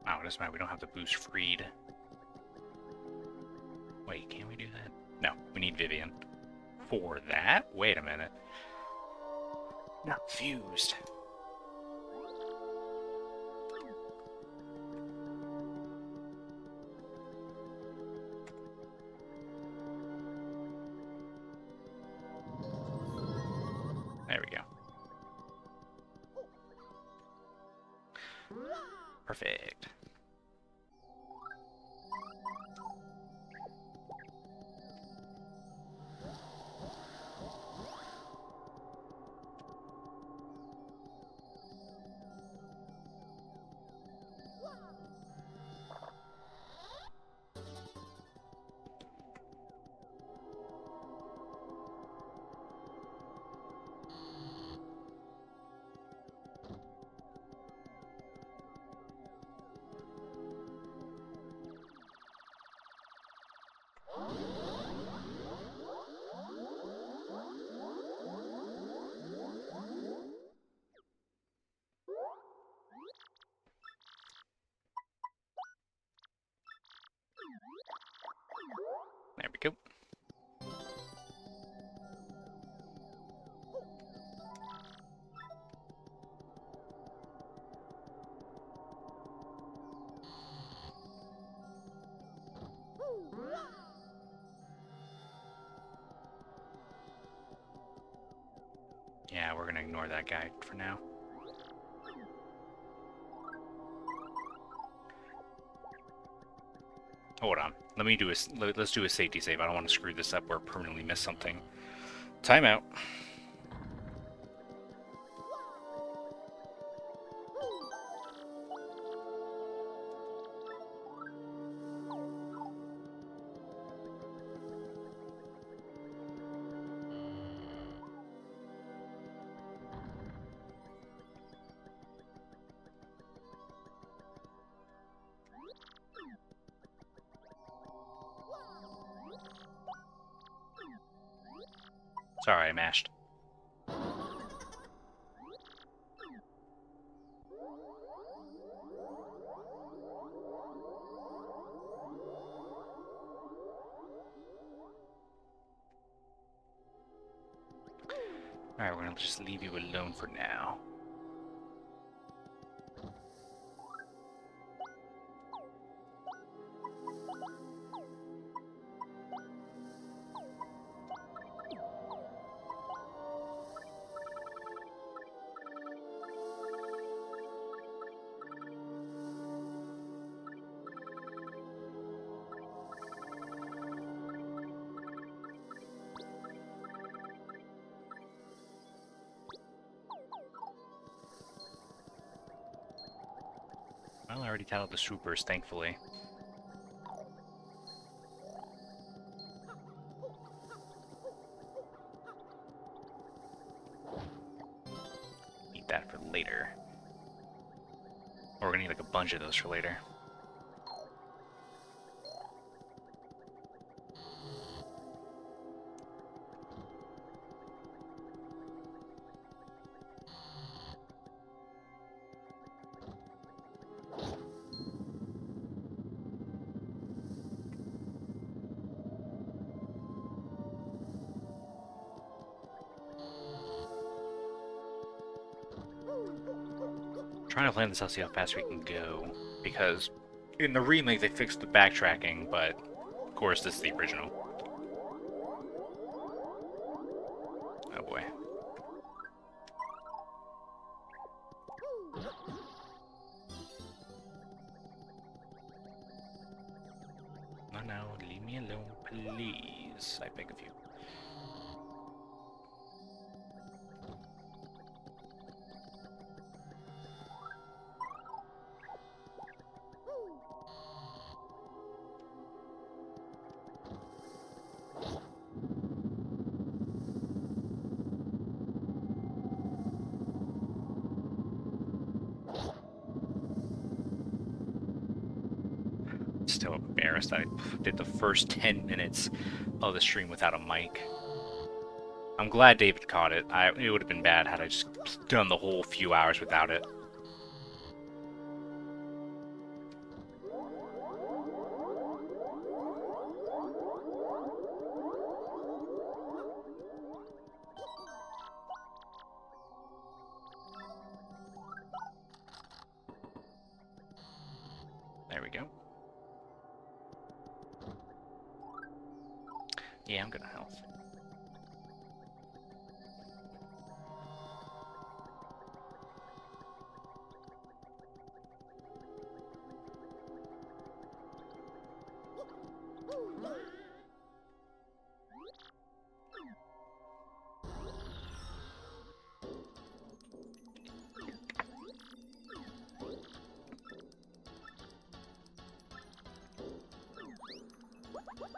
Oh, that's right, we don't have the boost freed. Wait, can we do that? No, we need Vivian. For that? Wait a minute. Not fused. There we go. Perfect. There we go. Yeah, we're gonna ignore that guy for now. Hold on. Let's do a safety save. I don't want to screw this up or permanently miss something. Timeout. Sorry, I mashed. Alright, we're gonna just leave you alone for now. Well, I already tattled the supers, thankfully. Need that for later. Or we're gonna need like a bunch of those for later. Trying to plan this out, see how fast we can go, because in the remake they fixed the backtracking, but of course this is the original. Oh boy. No, leave me alone, please. I beg of you. Still embarrassed that I did the first 10 minutes of the stream without a mic. I'm glad David caught it. It would have been bad had I just done the whole few hours without it. There we go. Yeah, I'm good on health.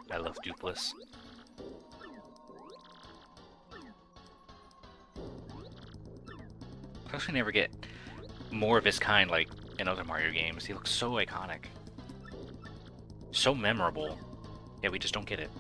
I love Dupless. I actually never get more of his kind like in other Mario games. He looks so iconic. So memorable. Yeah, we just don't get it.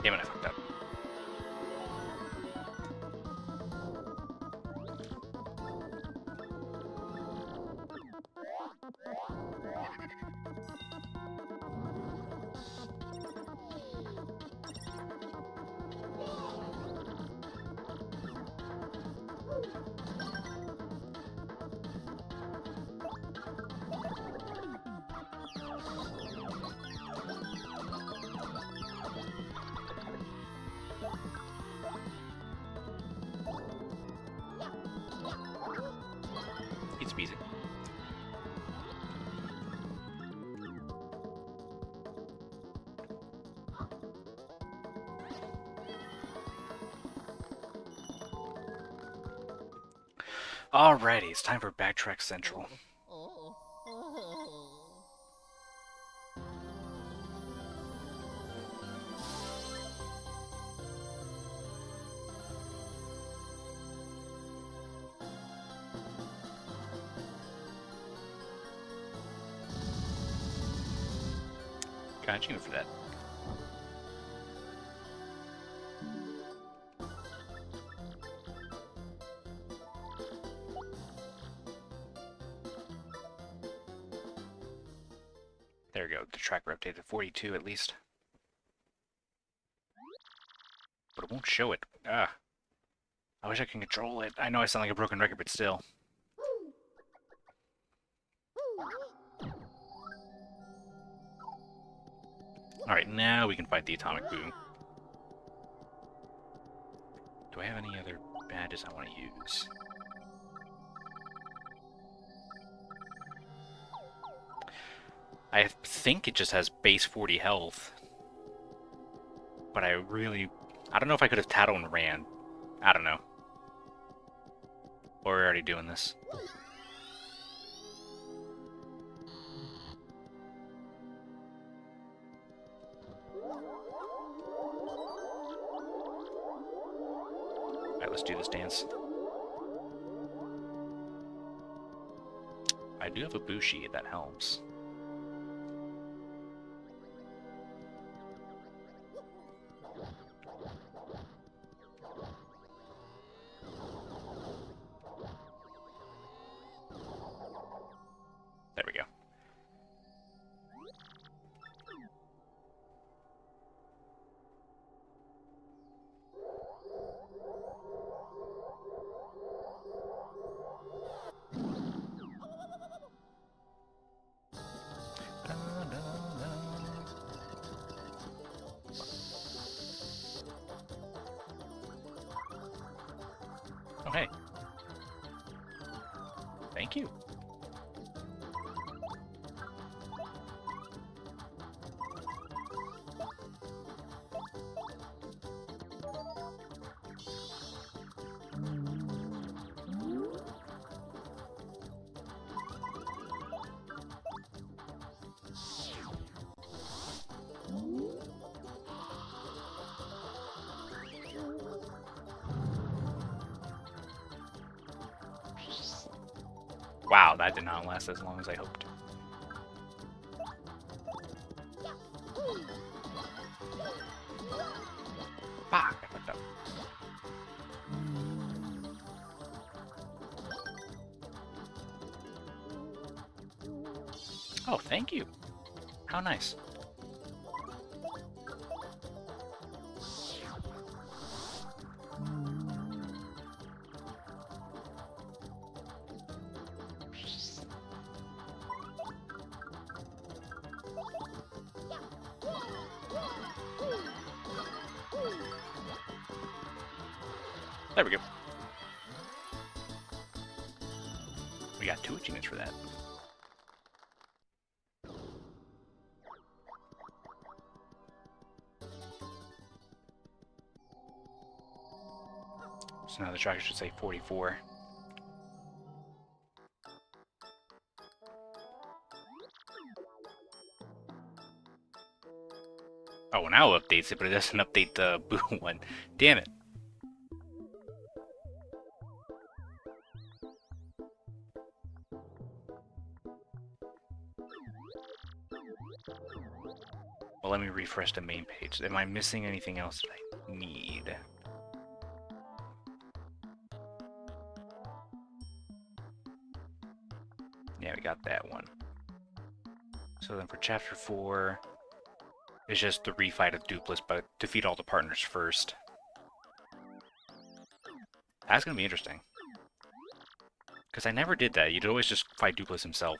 Damn it, I fucked up. It's easy. Alrighty, it's time for Backtrack Central. Got an achievement for that. There we go, the tracker updated to 42 at least. But it won't show it. Ah. I wish I could control it. I know I sound like a broken record, but still. Alright, now we can fight the Atomic Boom. Do I have any other badges I want to use? I think it just has base 40 health. But I don't know if I could have Tattle and ran. I don't know. Or we're already doing this. Alright, let's do this dance. I do have a Bushi, that helps. There we go. Oh, hey. Thank you. Wow, that did not last as long as I hoped. Fuck, I fucked up. Oh, thank you. How nice. There we go. We got 2 achievements for that. So now the tracker should say 44. Oh, now it updates it, but it doesn't update the Boo one. Damn it. Well, let me refresh the main page. Am I missing anything else that I need? Yeah, we got that one. So then for Chapter 4, it's just the refight of Dupless, but defeat all the partners first. That's going to be interesting. Because I never did that. You'd always just fight Dupless himself.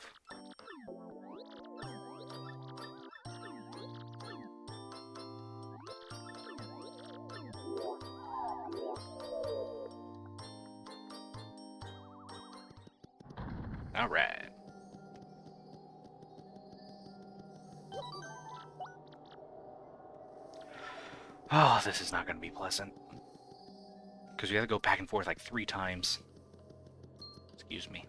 Alright. Oh, this is not going to be pleasant. Because we have to go back and forth like 3 times. Excuse me.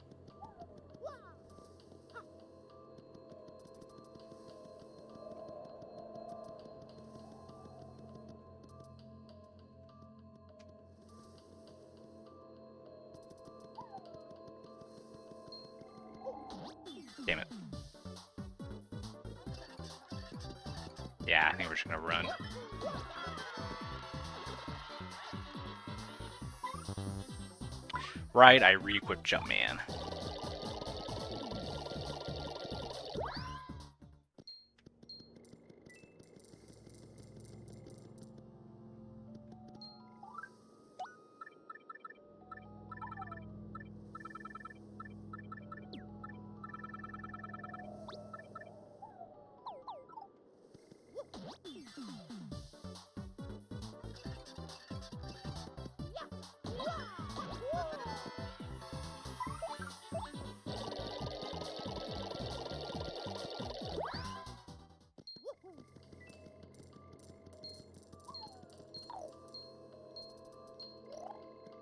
Damn it. Yeah, I think we're just gonna run. Right, I re-equipped Jumpman.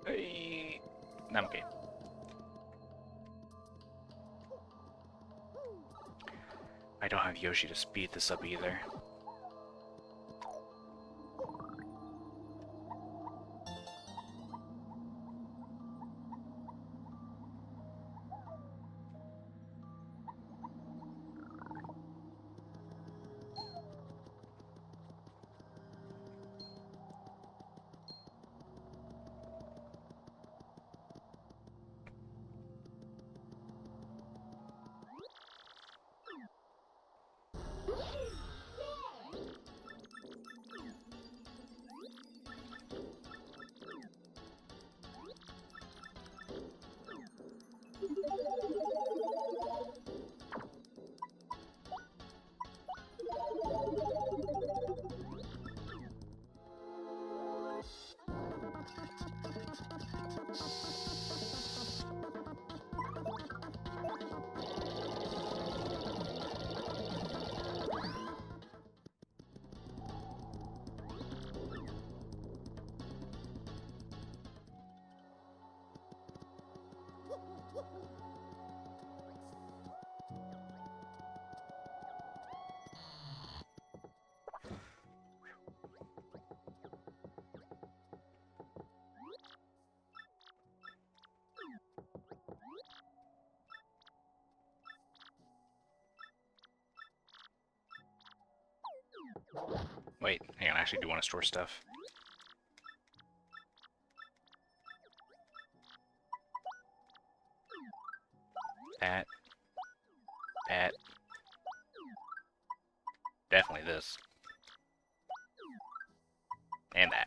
Hey. I'm okay. I don't have Yoshi to speed this up either. Wait, hang on, I actually do want to store stuff. That. That. Definitely this. And that.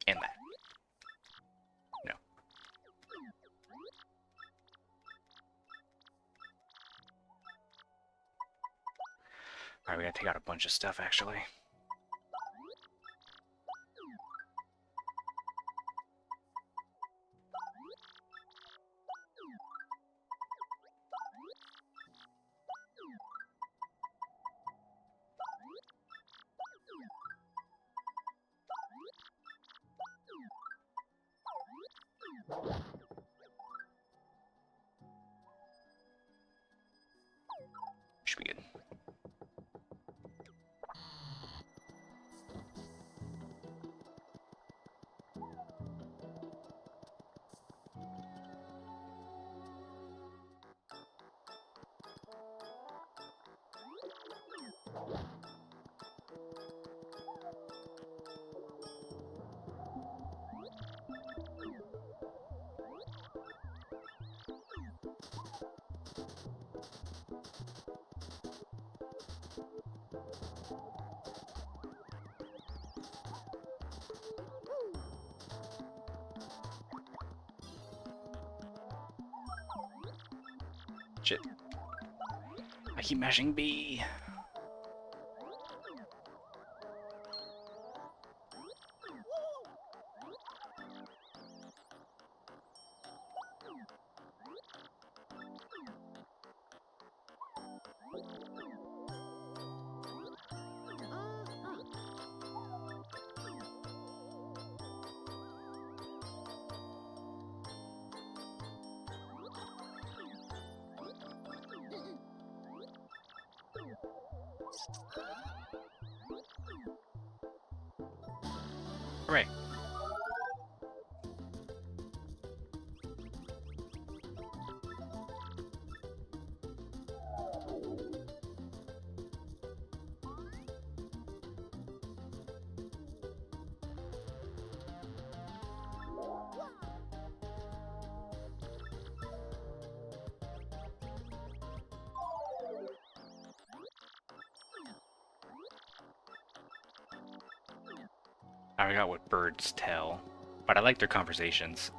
And that. No. Alright, we gotta take out a bunch of stuff, actually. Should be good. Shit. I keep mashing B. Hooray. I forgot what birds tell, but I like their conversations.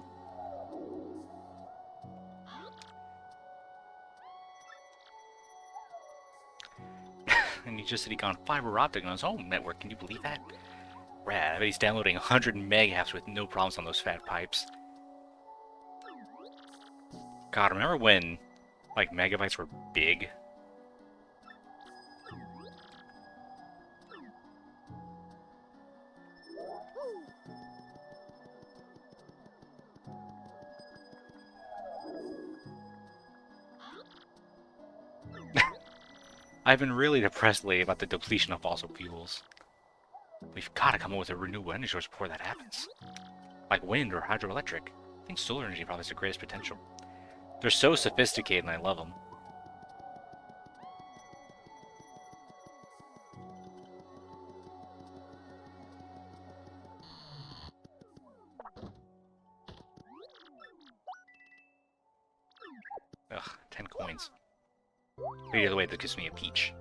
And he just said he got fiber optic on his home network. Can you believe that? Rad. I bet he's downloading 100 megahertz with no problems on those fat pipes. God, remember when, like, megabytes were big? I've been really depressed lately about the depletion of fossil fuels. We've got to come up with a renewable energy source before that happens. Like wind or hydroelectric. I think solar energy probably has the greatest potential. They're so sophisticated and I love them. Ugh, 10 coins. Either way, that gives me a peach.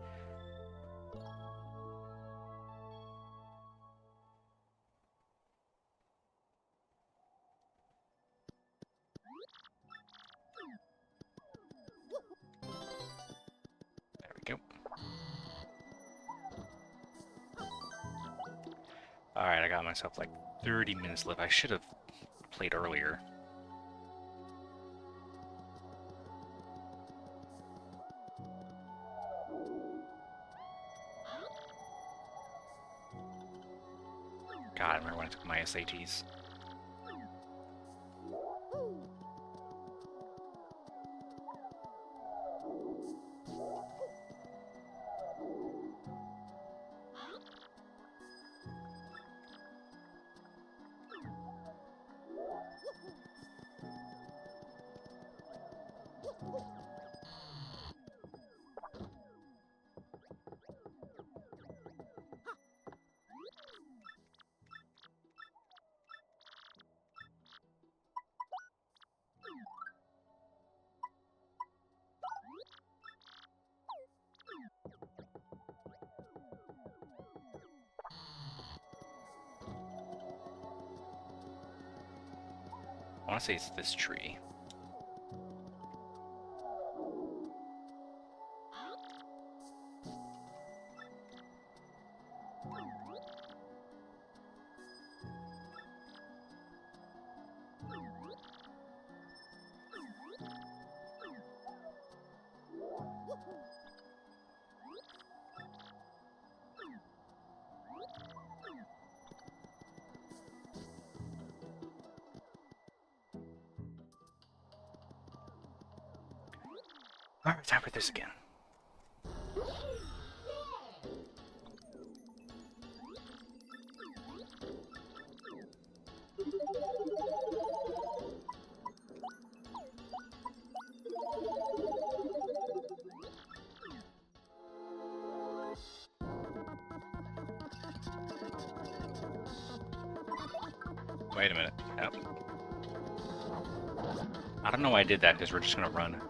There we go. Alright, I got myself like 30 minutes left. I should have played earlier. God, I remember when I took my SATs. I want to say it's this tree. Alright, time for this again. Wait a minute. Yep. I don't know why I did that, because we're just gonna run.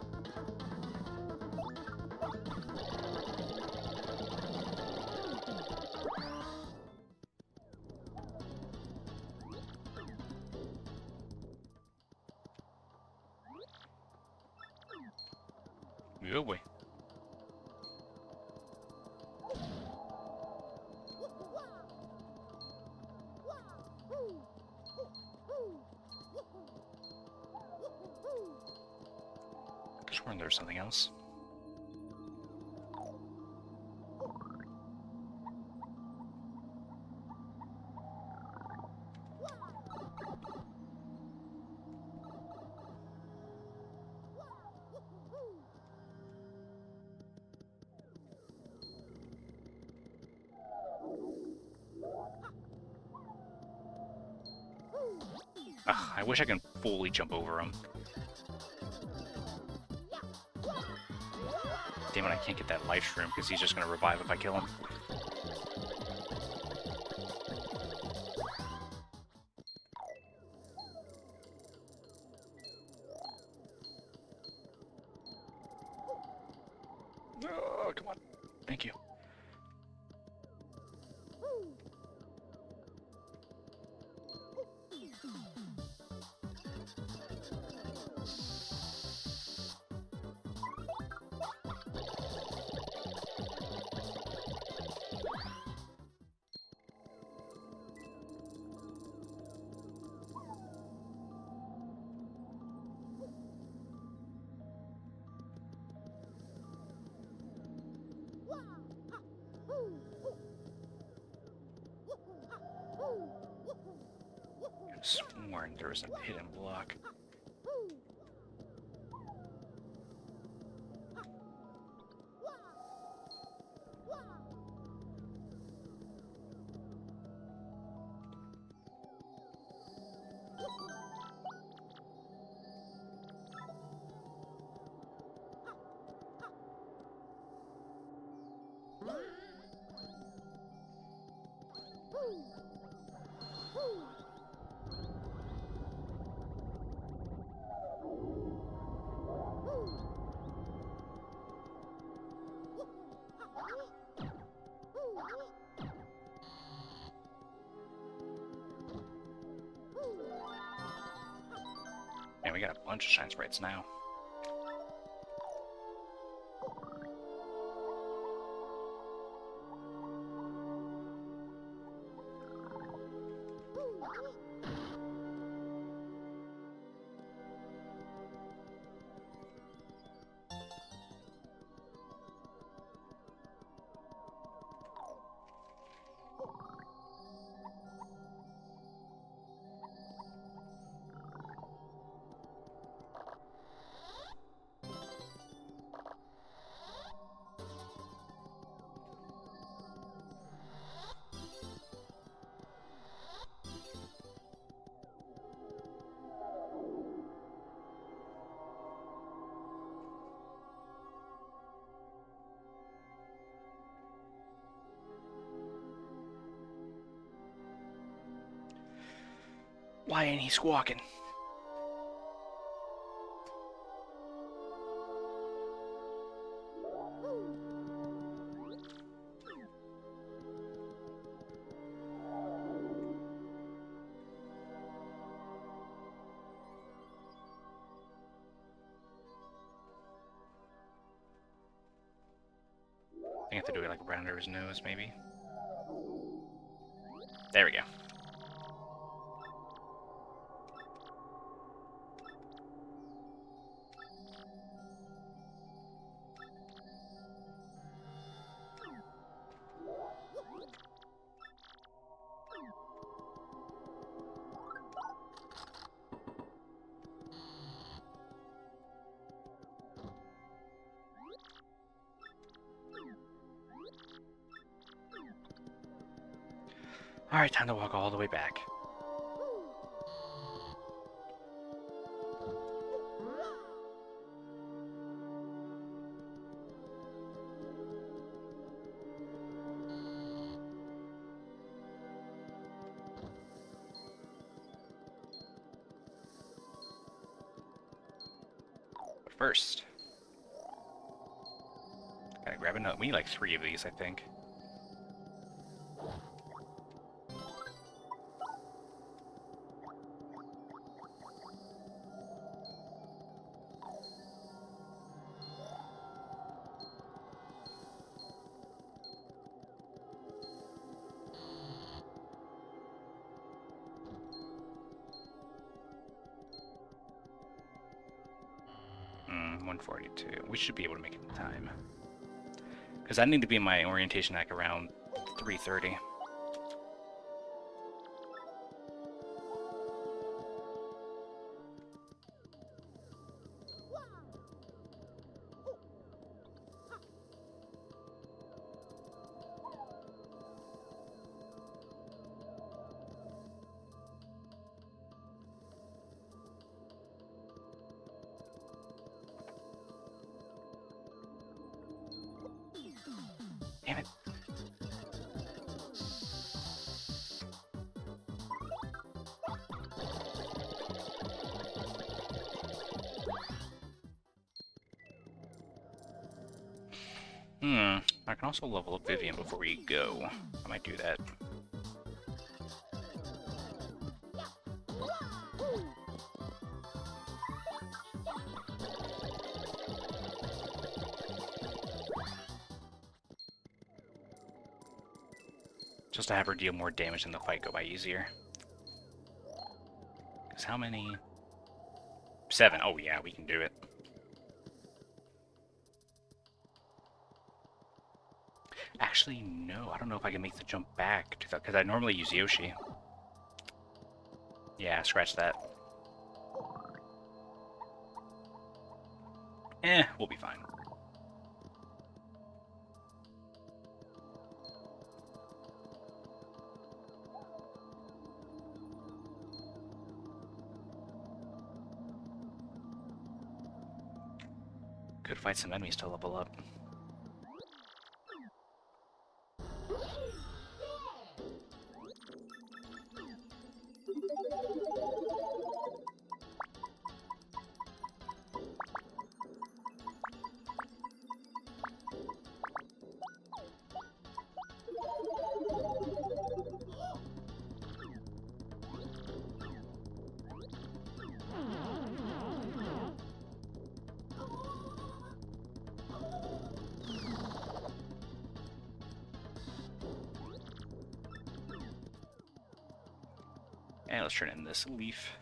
Yeah, boy. Just sworn there was something else. Ugh, I wish I could fully jump over him. Damn it, I can't get that life shroom because he's just going to revive if I kill him. Oh, come on. Thank you. Sworn there was a hidden block. Man, we got a bunch of shine sprites now. Why ain't he squawking? I have to do it like right under his nose, maybe. There we go. Alright, time to walk all the way back. But first, gotta grab another. We need like 3 of these, I think. 1:42. We should be able to make it in time. Because I need to be in my orientation act around 3:30. Damn it. I can also level up Vivian before we go. I might do that. Just to have her deal more damage and the fight go by easier. Because how many? 7. Oh yeah, we can do it. Actually, no. I don't know if I can make the jump back to that, because I normally use Yoshi. Yeah, scratch that. We'll be fine. Could fight some enemies to level up. And let's turn in this leaf.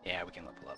Yeah, we can level up.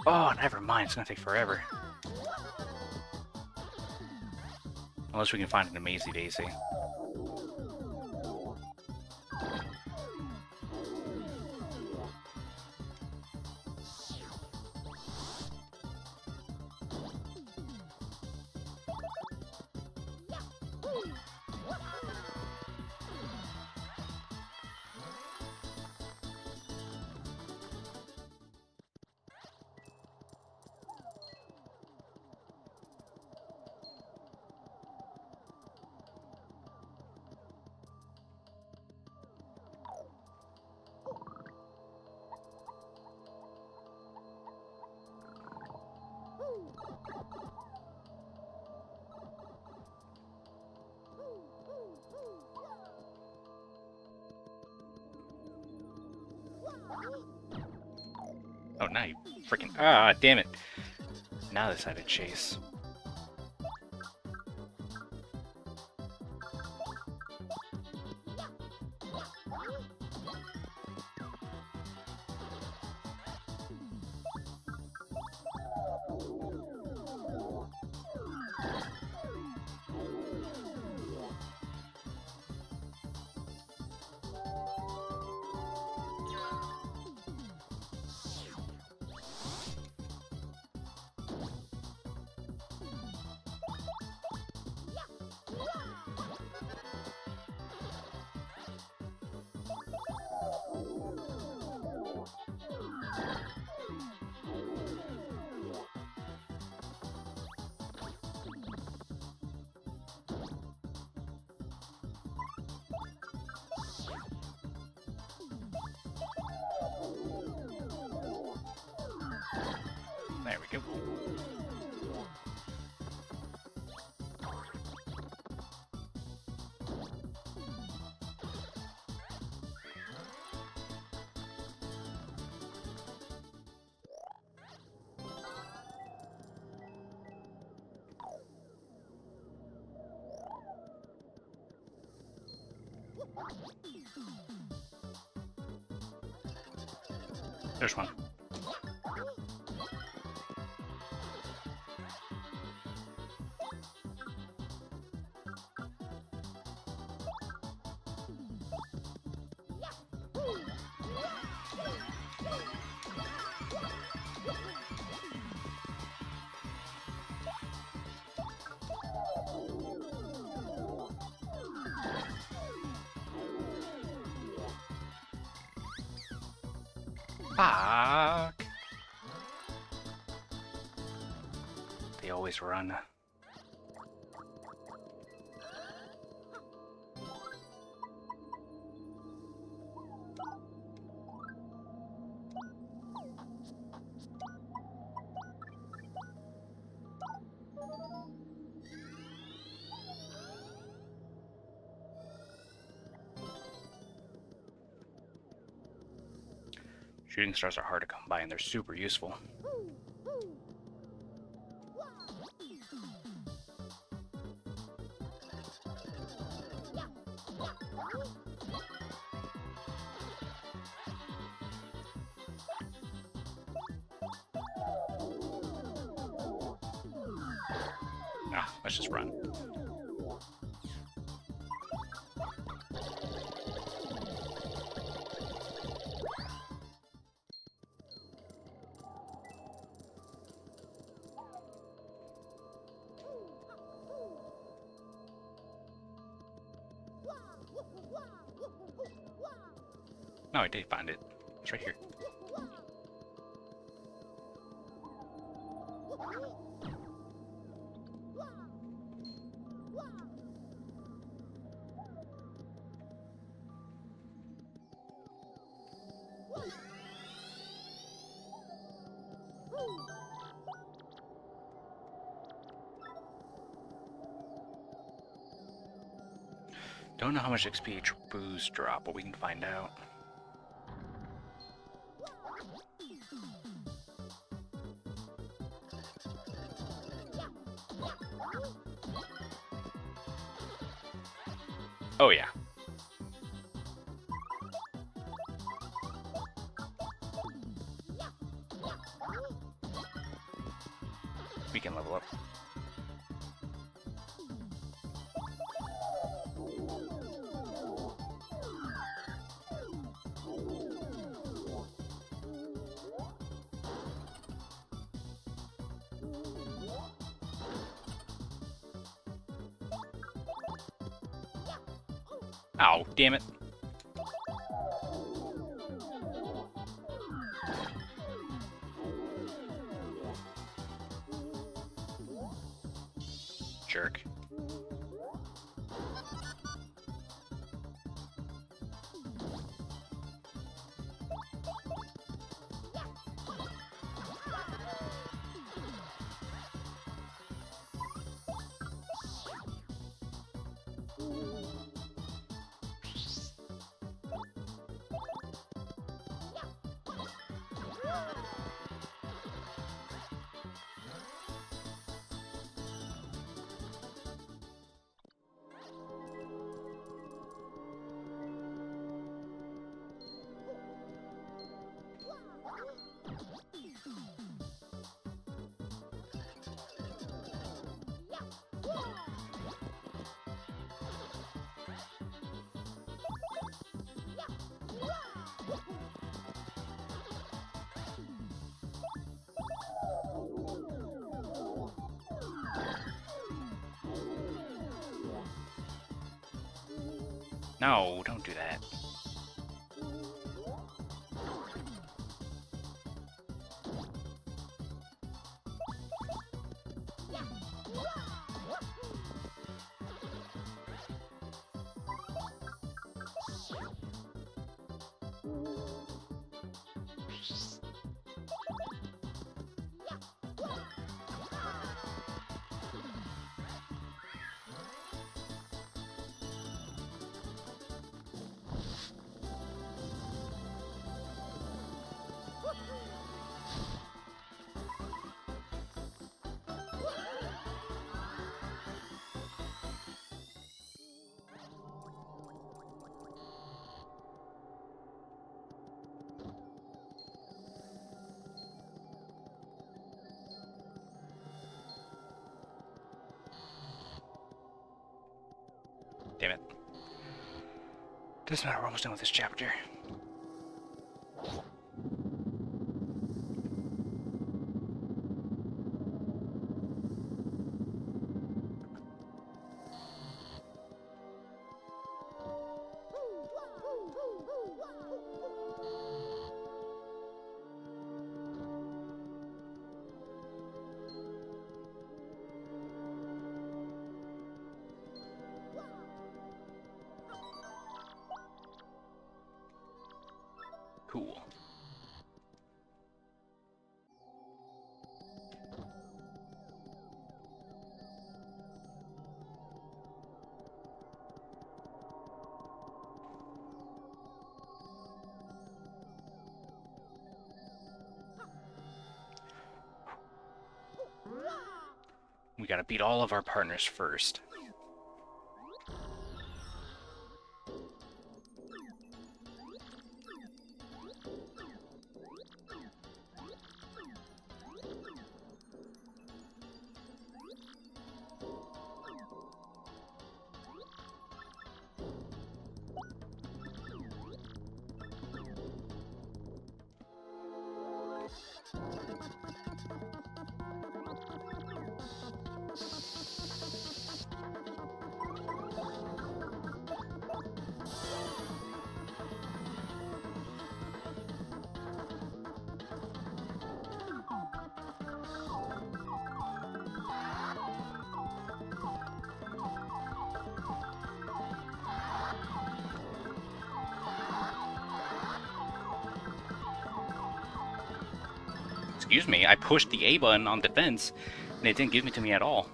Oh, never mind. It's gonna take forever. Unless we can find an Amazing Daisy. Oh, now you freaking... Ah, damn it. Now they decided to chase. There we go. There's one. Fuck. They always run. Shooting stars are hard to come by and they're super useful. Ah, let's just run. No, I did find it. It's right here. Don't know how much XP each boost drop, but we can find out. Oh yeah. We can level up. Ow, damn it. Jerk. No, don't do that. Damn it. Doesn't matter, we're almost done with this chapter. Cool. We gotta beat all of our partners first. Excuse me, I pushed the A button on defense, and it didn't give it to me at all.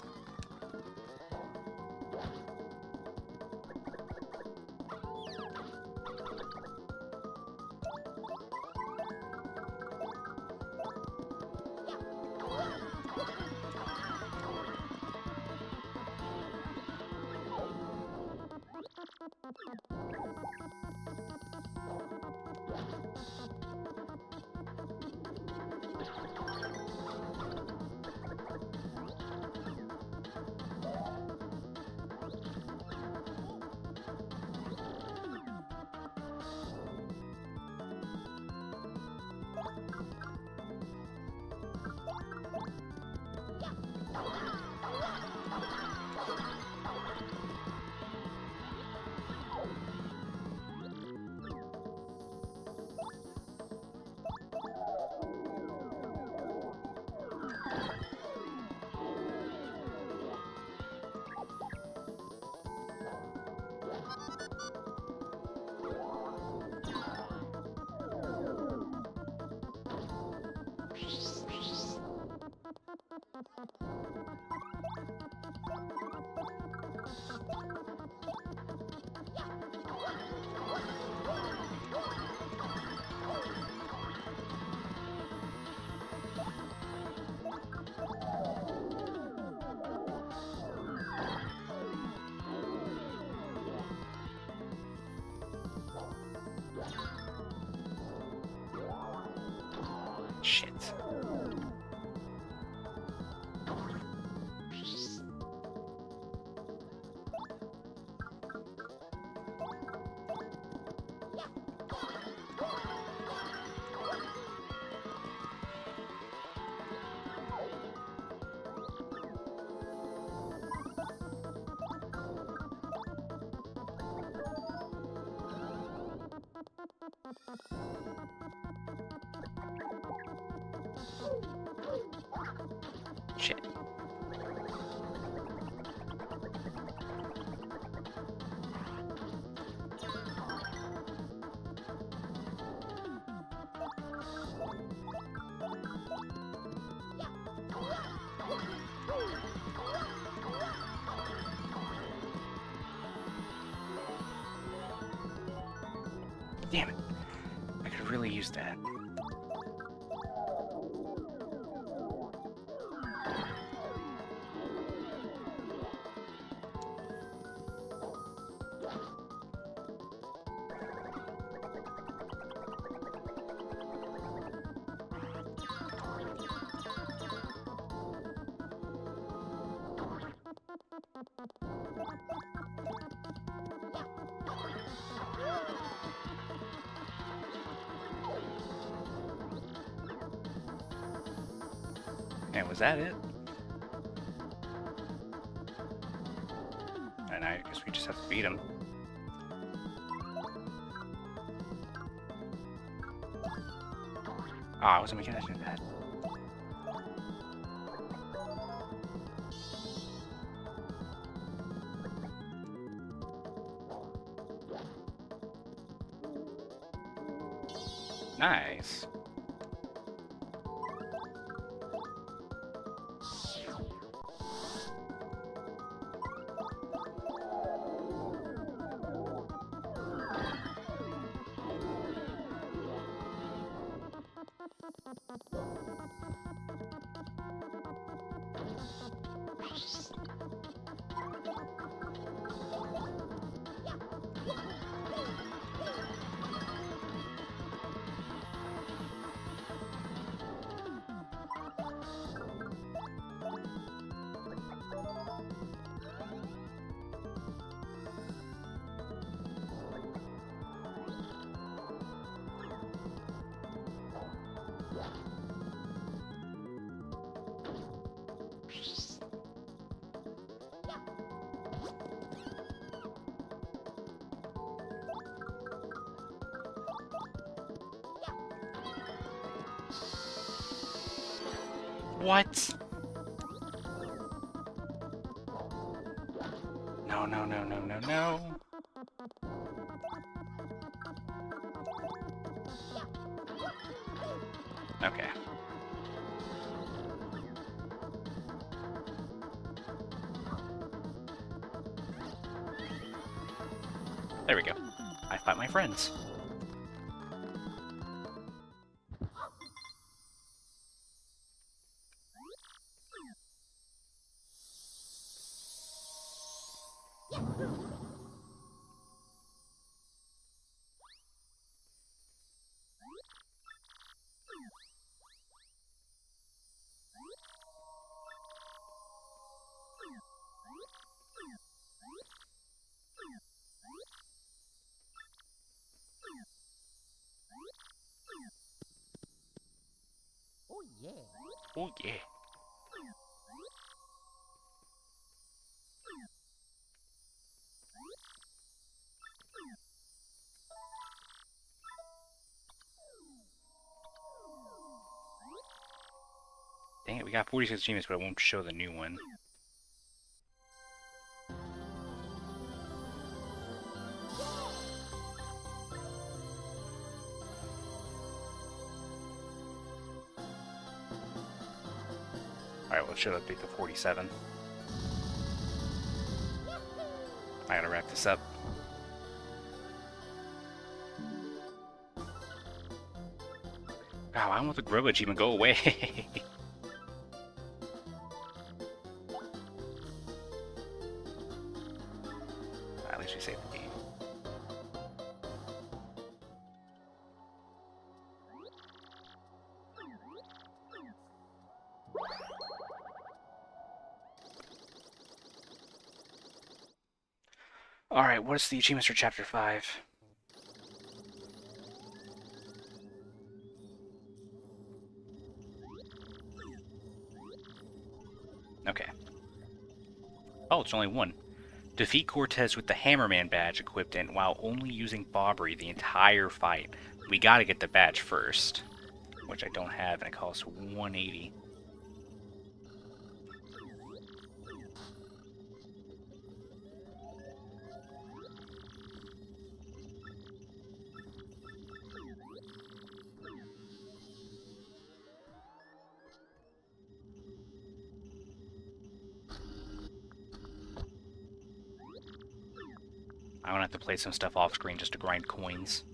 Shit. Shit. Damn it. I could really use that. And was that it? And I guess we just have to beat him. Oh, I wasn't making that too bad. Nice. What? No, no, no, no, no, no. Okay. There we go. I fight my friends. Oh yeah. Oh yeah. Dang it, we got 46 achievements, but it won't show the new one. Alright, well, it should update to 47. I gotta wrap this up. Wow, I want the grub achievement go away. At least we saved the game. Alright, what's the achievements for Chapter 5? Okay. Oh, it's only one. Defeat Cortez with the Hammerman badge equipped and while only using Bobbery the entire fight. We gotta get the badge first, which I don't have, and it costs 180. I'm gonna have to play some stuff off screen just to grind coins.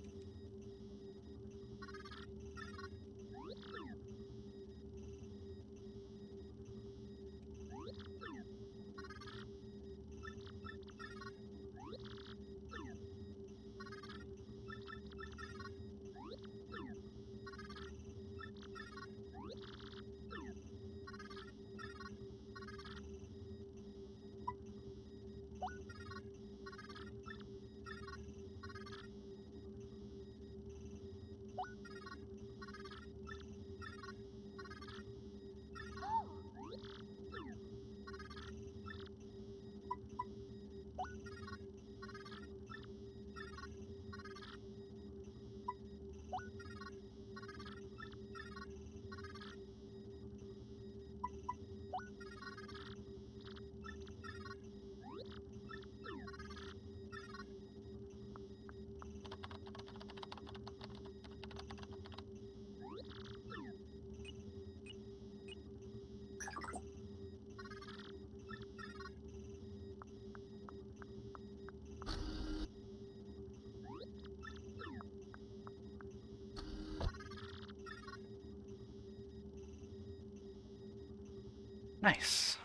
Nice.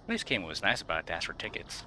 This game was nice about it to ask for tickets.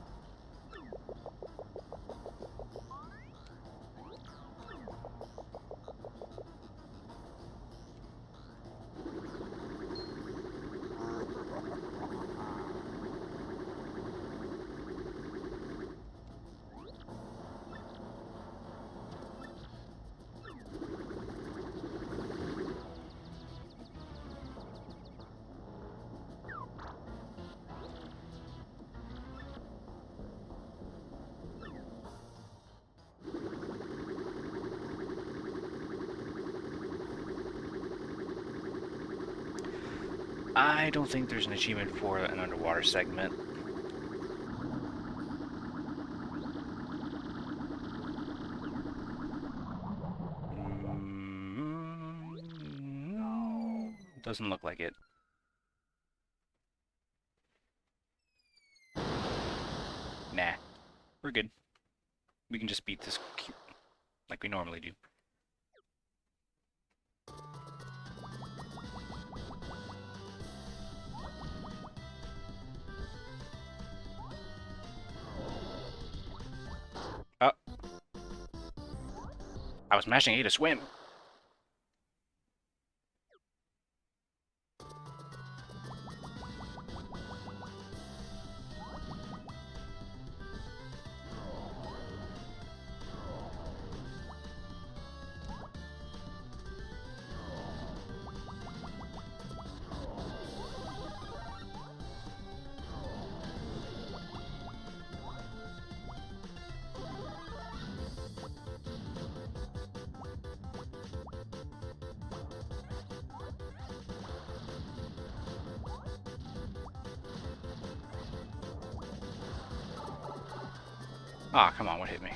I don't think there's an achievement for an underwater segment. Doesn't look like it. Nah, we're good. We can just beat this like we normally do. Oh. I was mashing A to swim. Ah, oh, come on, what hit me?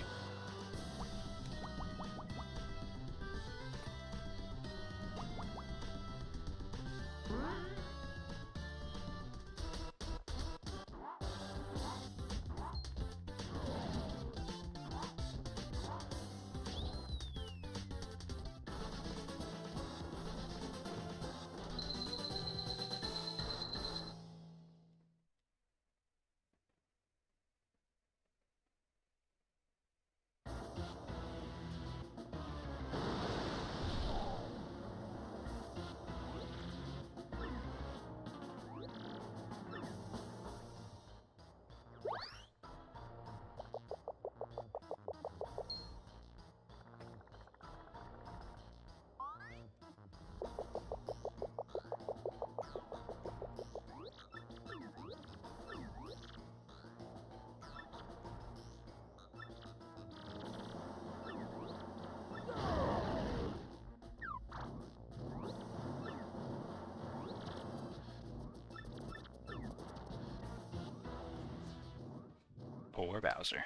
Poor Bowser.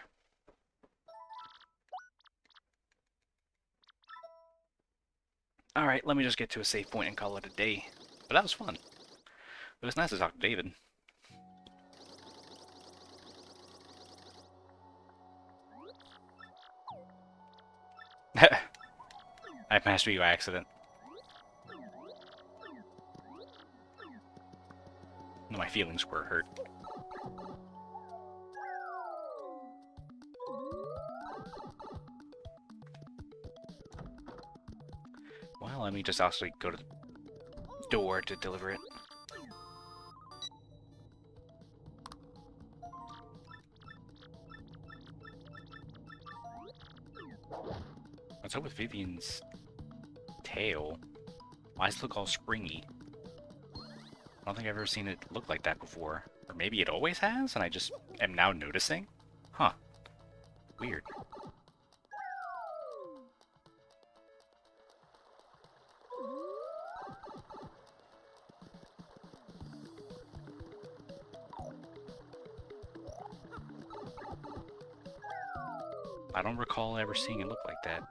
Alright, let me just get to a safe point and call it a day. But that was fun. It was nice to talk to David. I passed you by accident. My feelings were hurt. Well, let me just also go to the door to deliver it. What's up with Vivian's tail? Why does it look all springy? I don't think I've ever seen it look like that before. Or maybe it always has, and I just am now noticing? Huh. Weird. I don't recall ever seeing it look like that.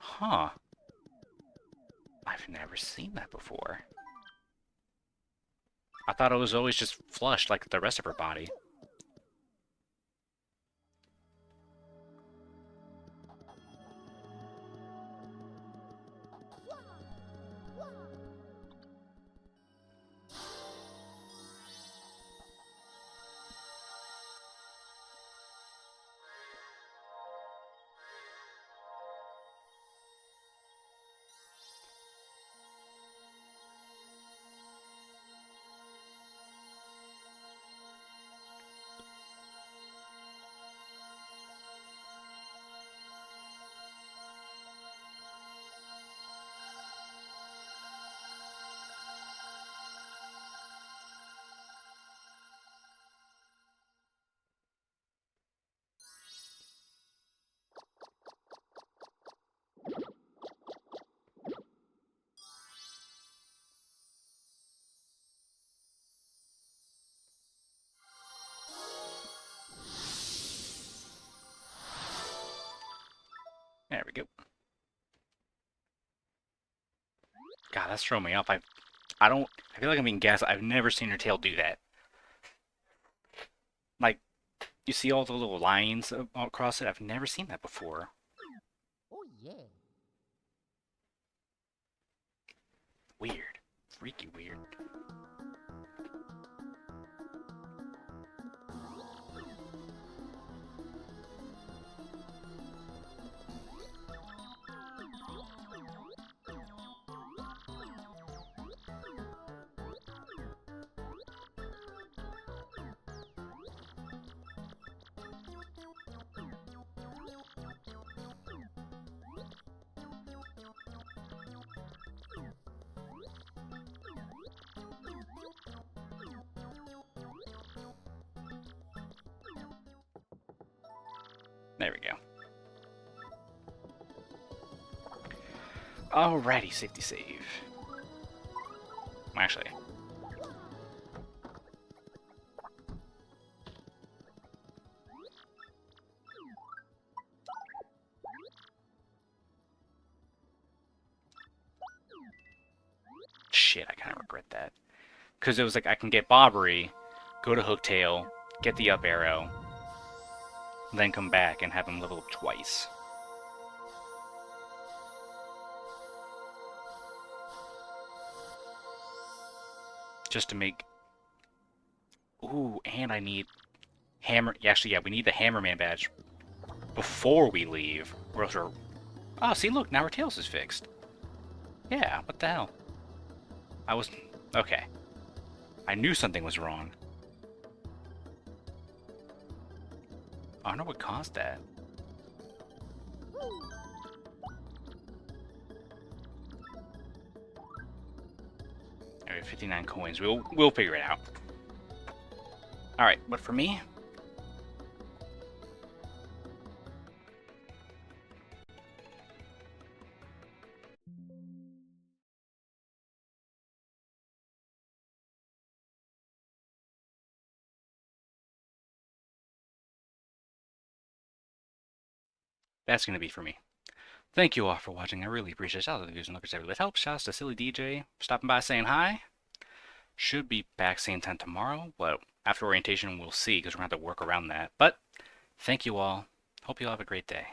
Huh. I've never seen that before. I thought it was always just flushed like the rest of her body. There we go. God, that's throwing me off. I feel like I'm being gaslit. I've never seen her tail do that. Like, you see all the little lines across it? I've never seen that before. Oh yeah. Weird. Freaky weird. There we go. Alrighty, safety save. Actually. Shit, I kind of regret that. Because it was like, I can get Bobbery, go to Hooktail, get the up arrow, then come back and have him level up twice. Just to make... Ooh, and I need... Hammer... Actually, yeah, we need the Hammerman badge before we leave. Or else we're... Oh, see, look, now our Tails is fixed. Yeah, what the hell? I was... Okay. I knew something was wrong. I don't know what caused that. Alright, 59 coins. We'll figure it out. Alright, but for me... That's going to be for me. Thank you all for watching. I really appreciate it. Shout out to the views and lookers that helps. Shout out to Silly DJ stopping by saying hi. Should be back same time tomorrow, but after orientation we'll see because we're going to have to work around that. But thank you all. Hope you all have a great day.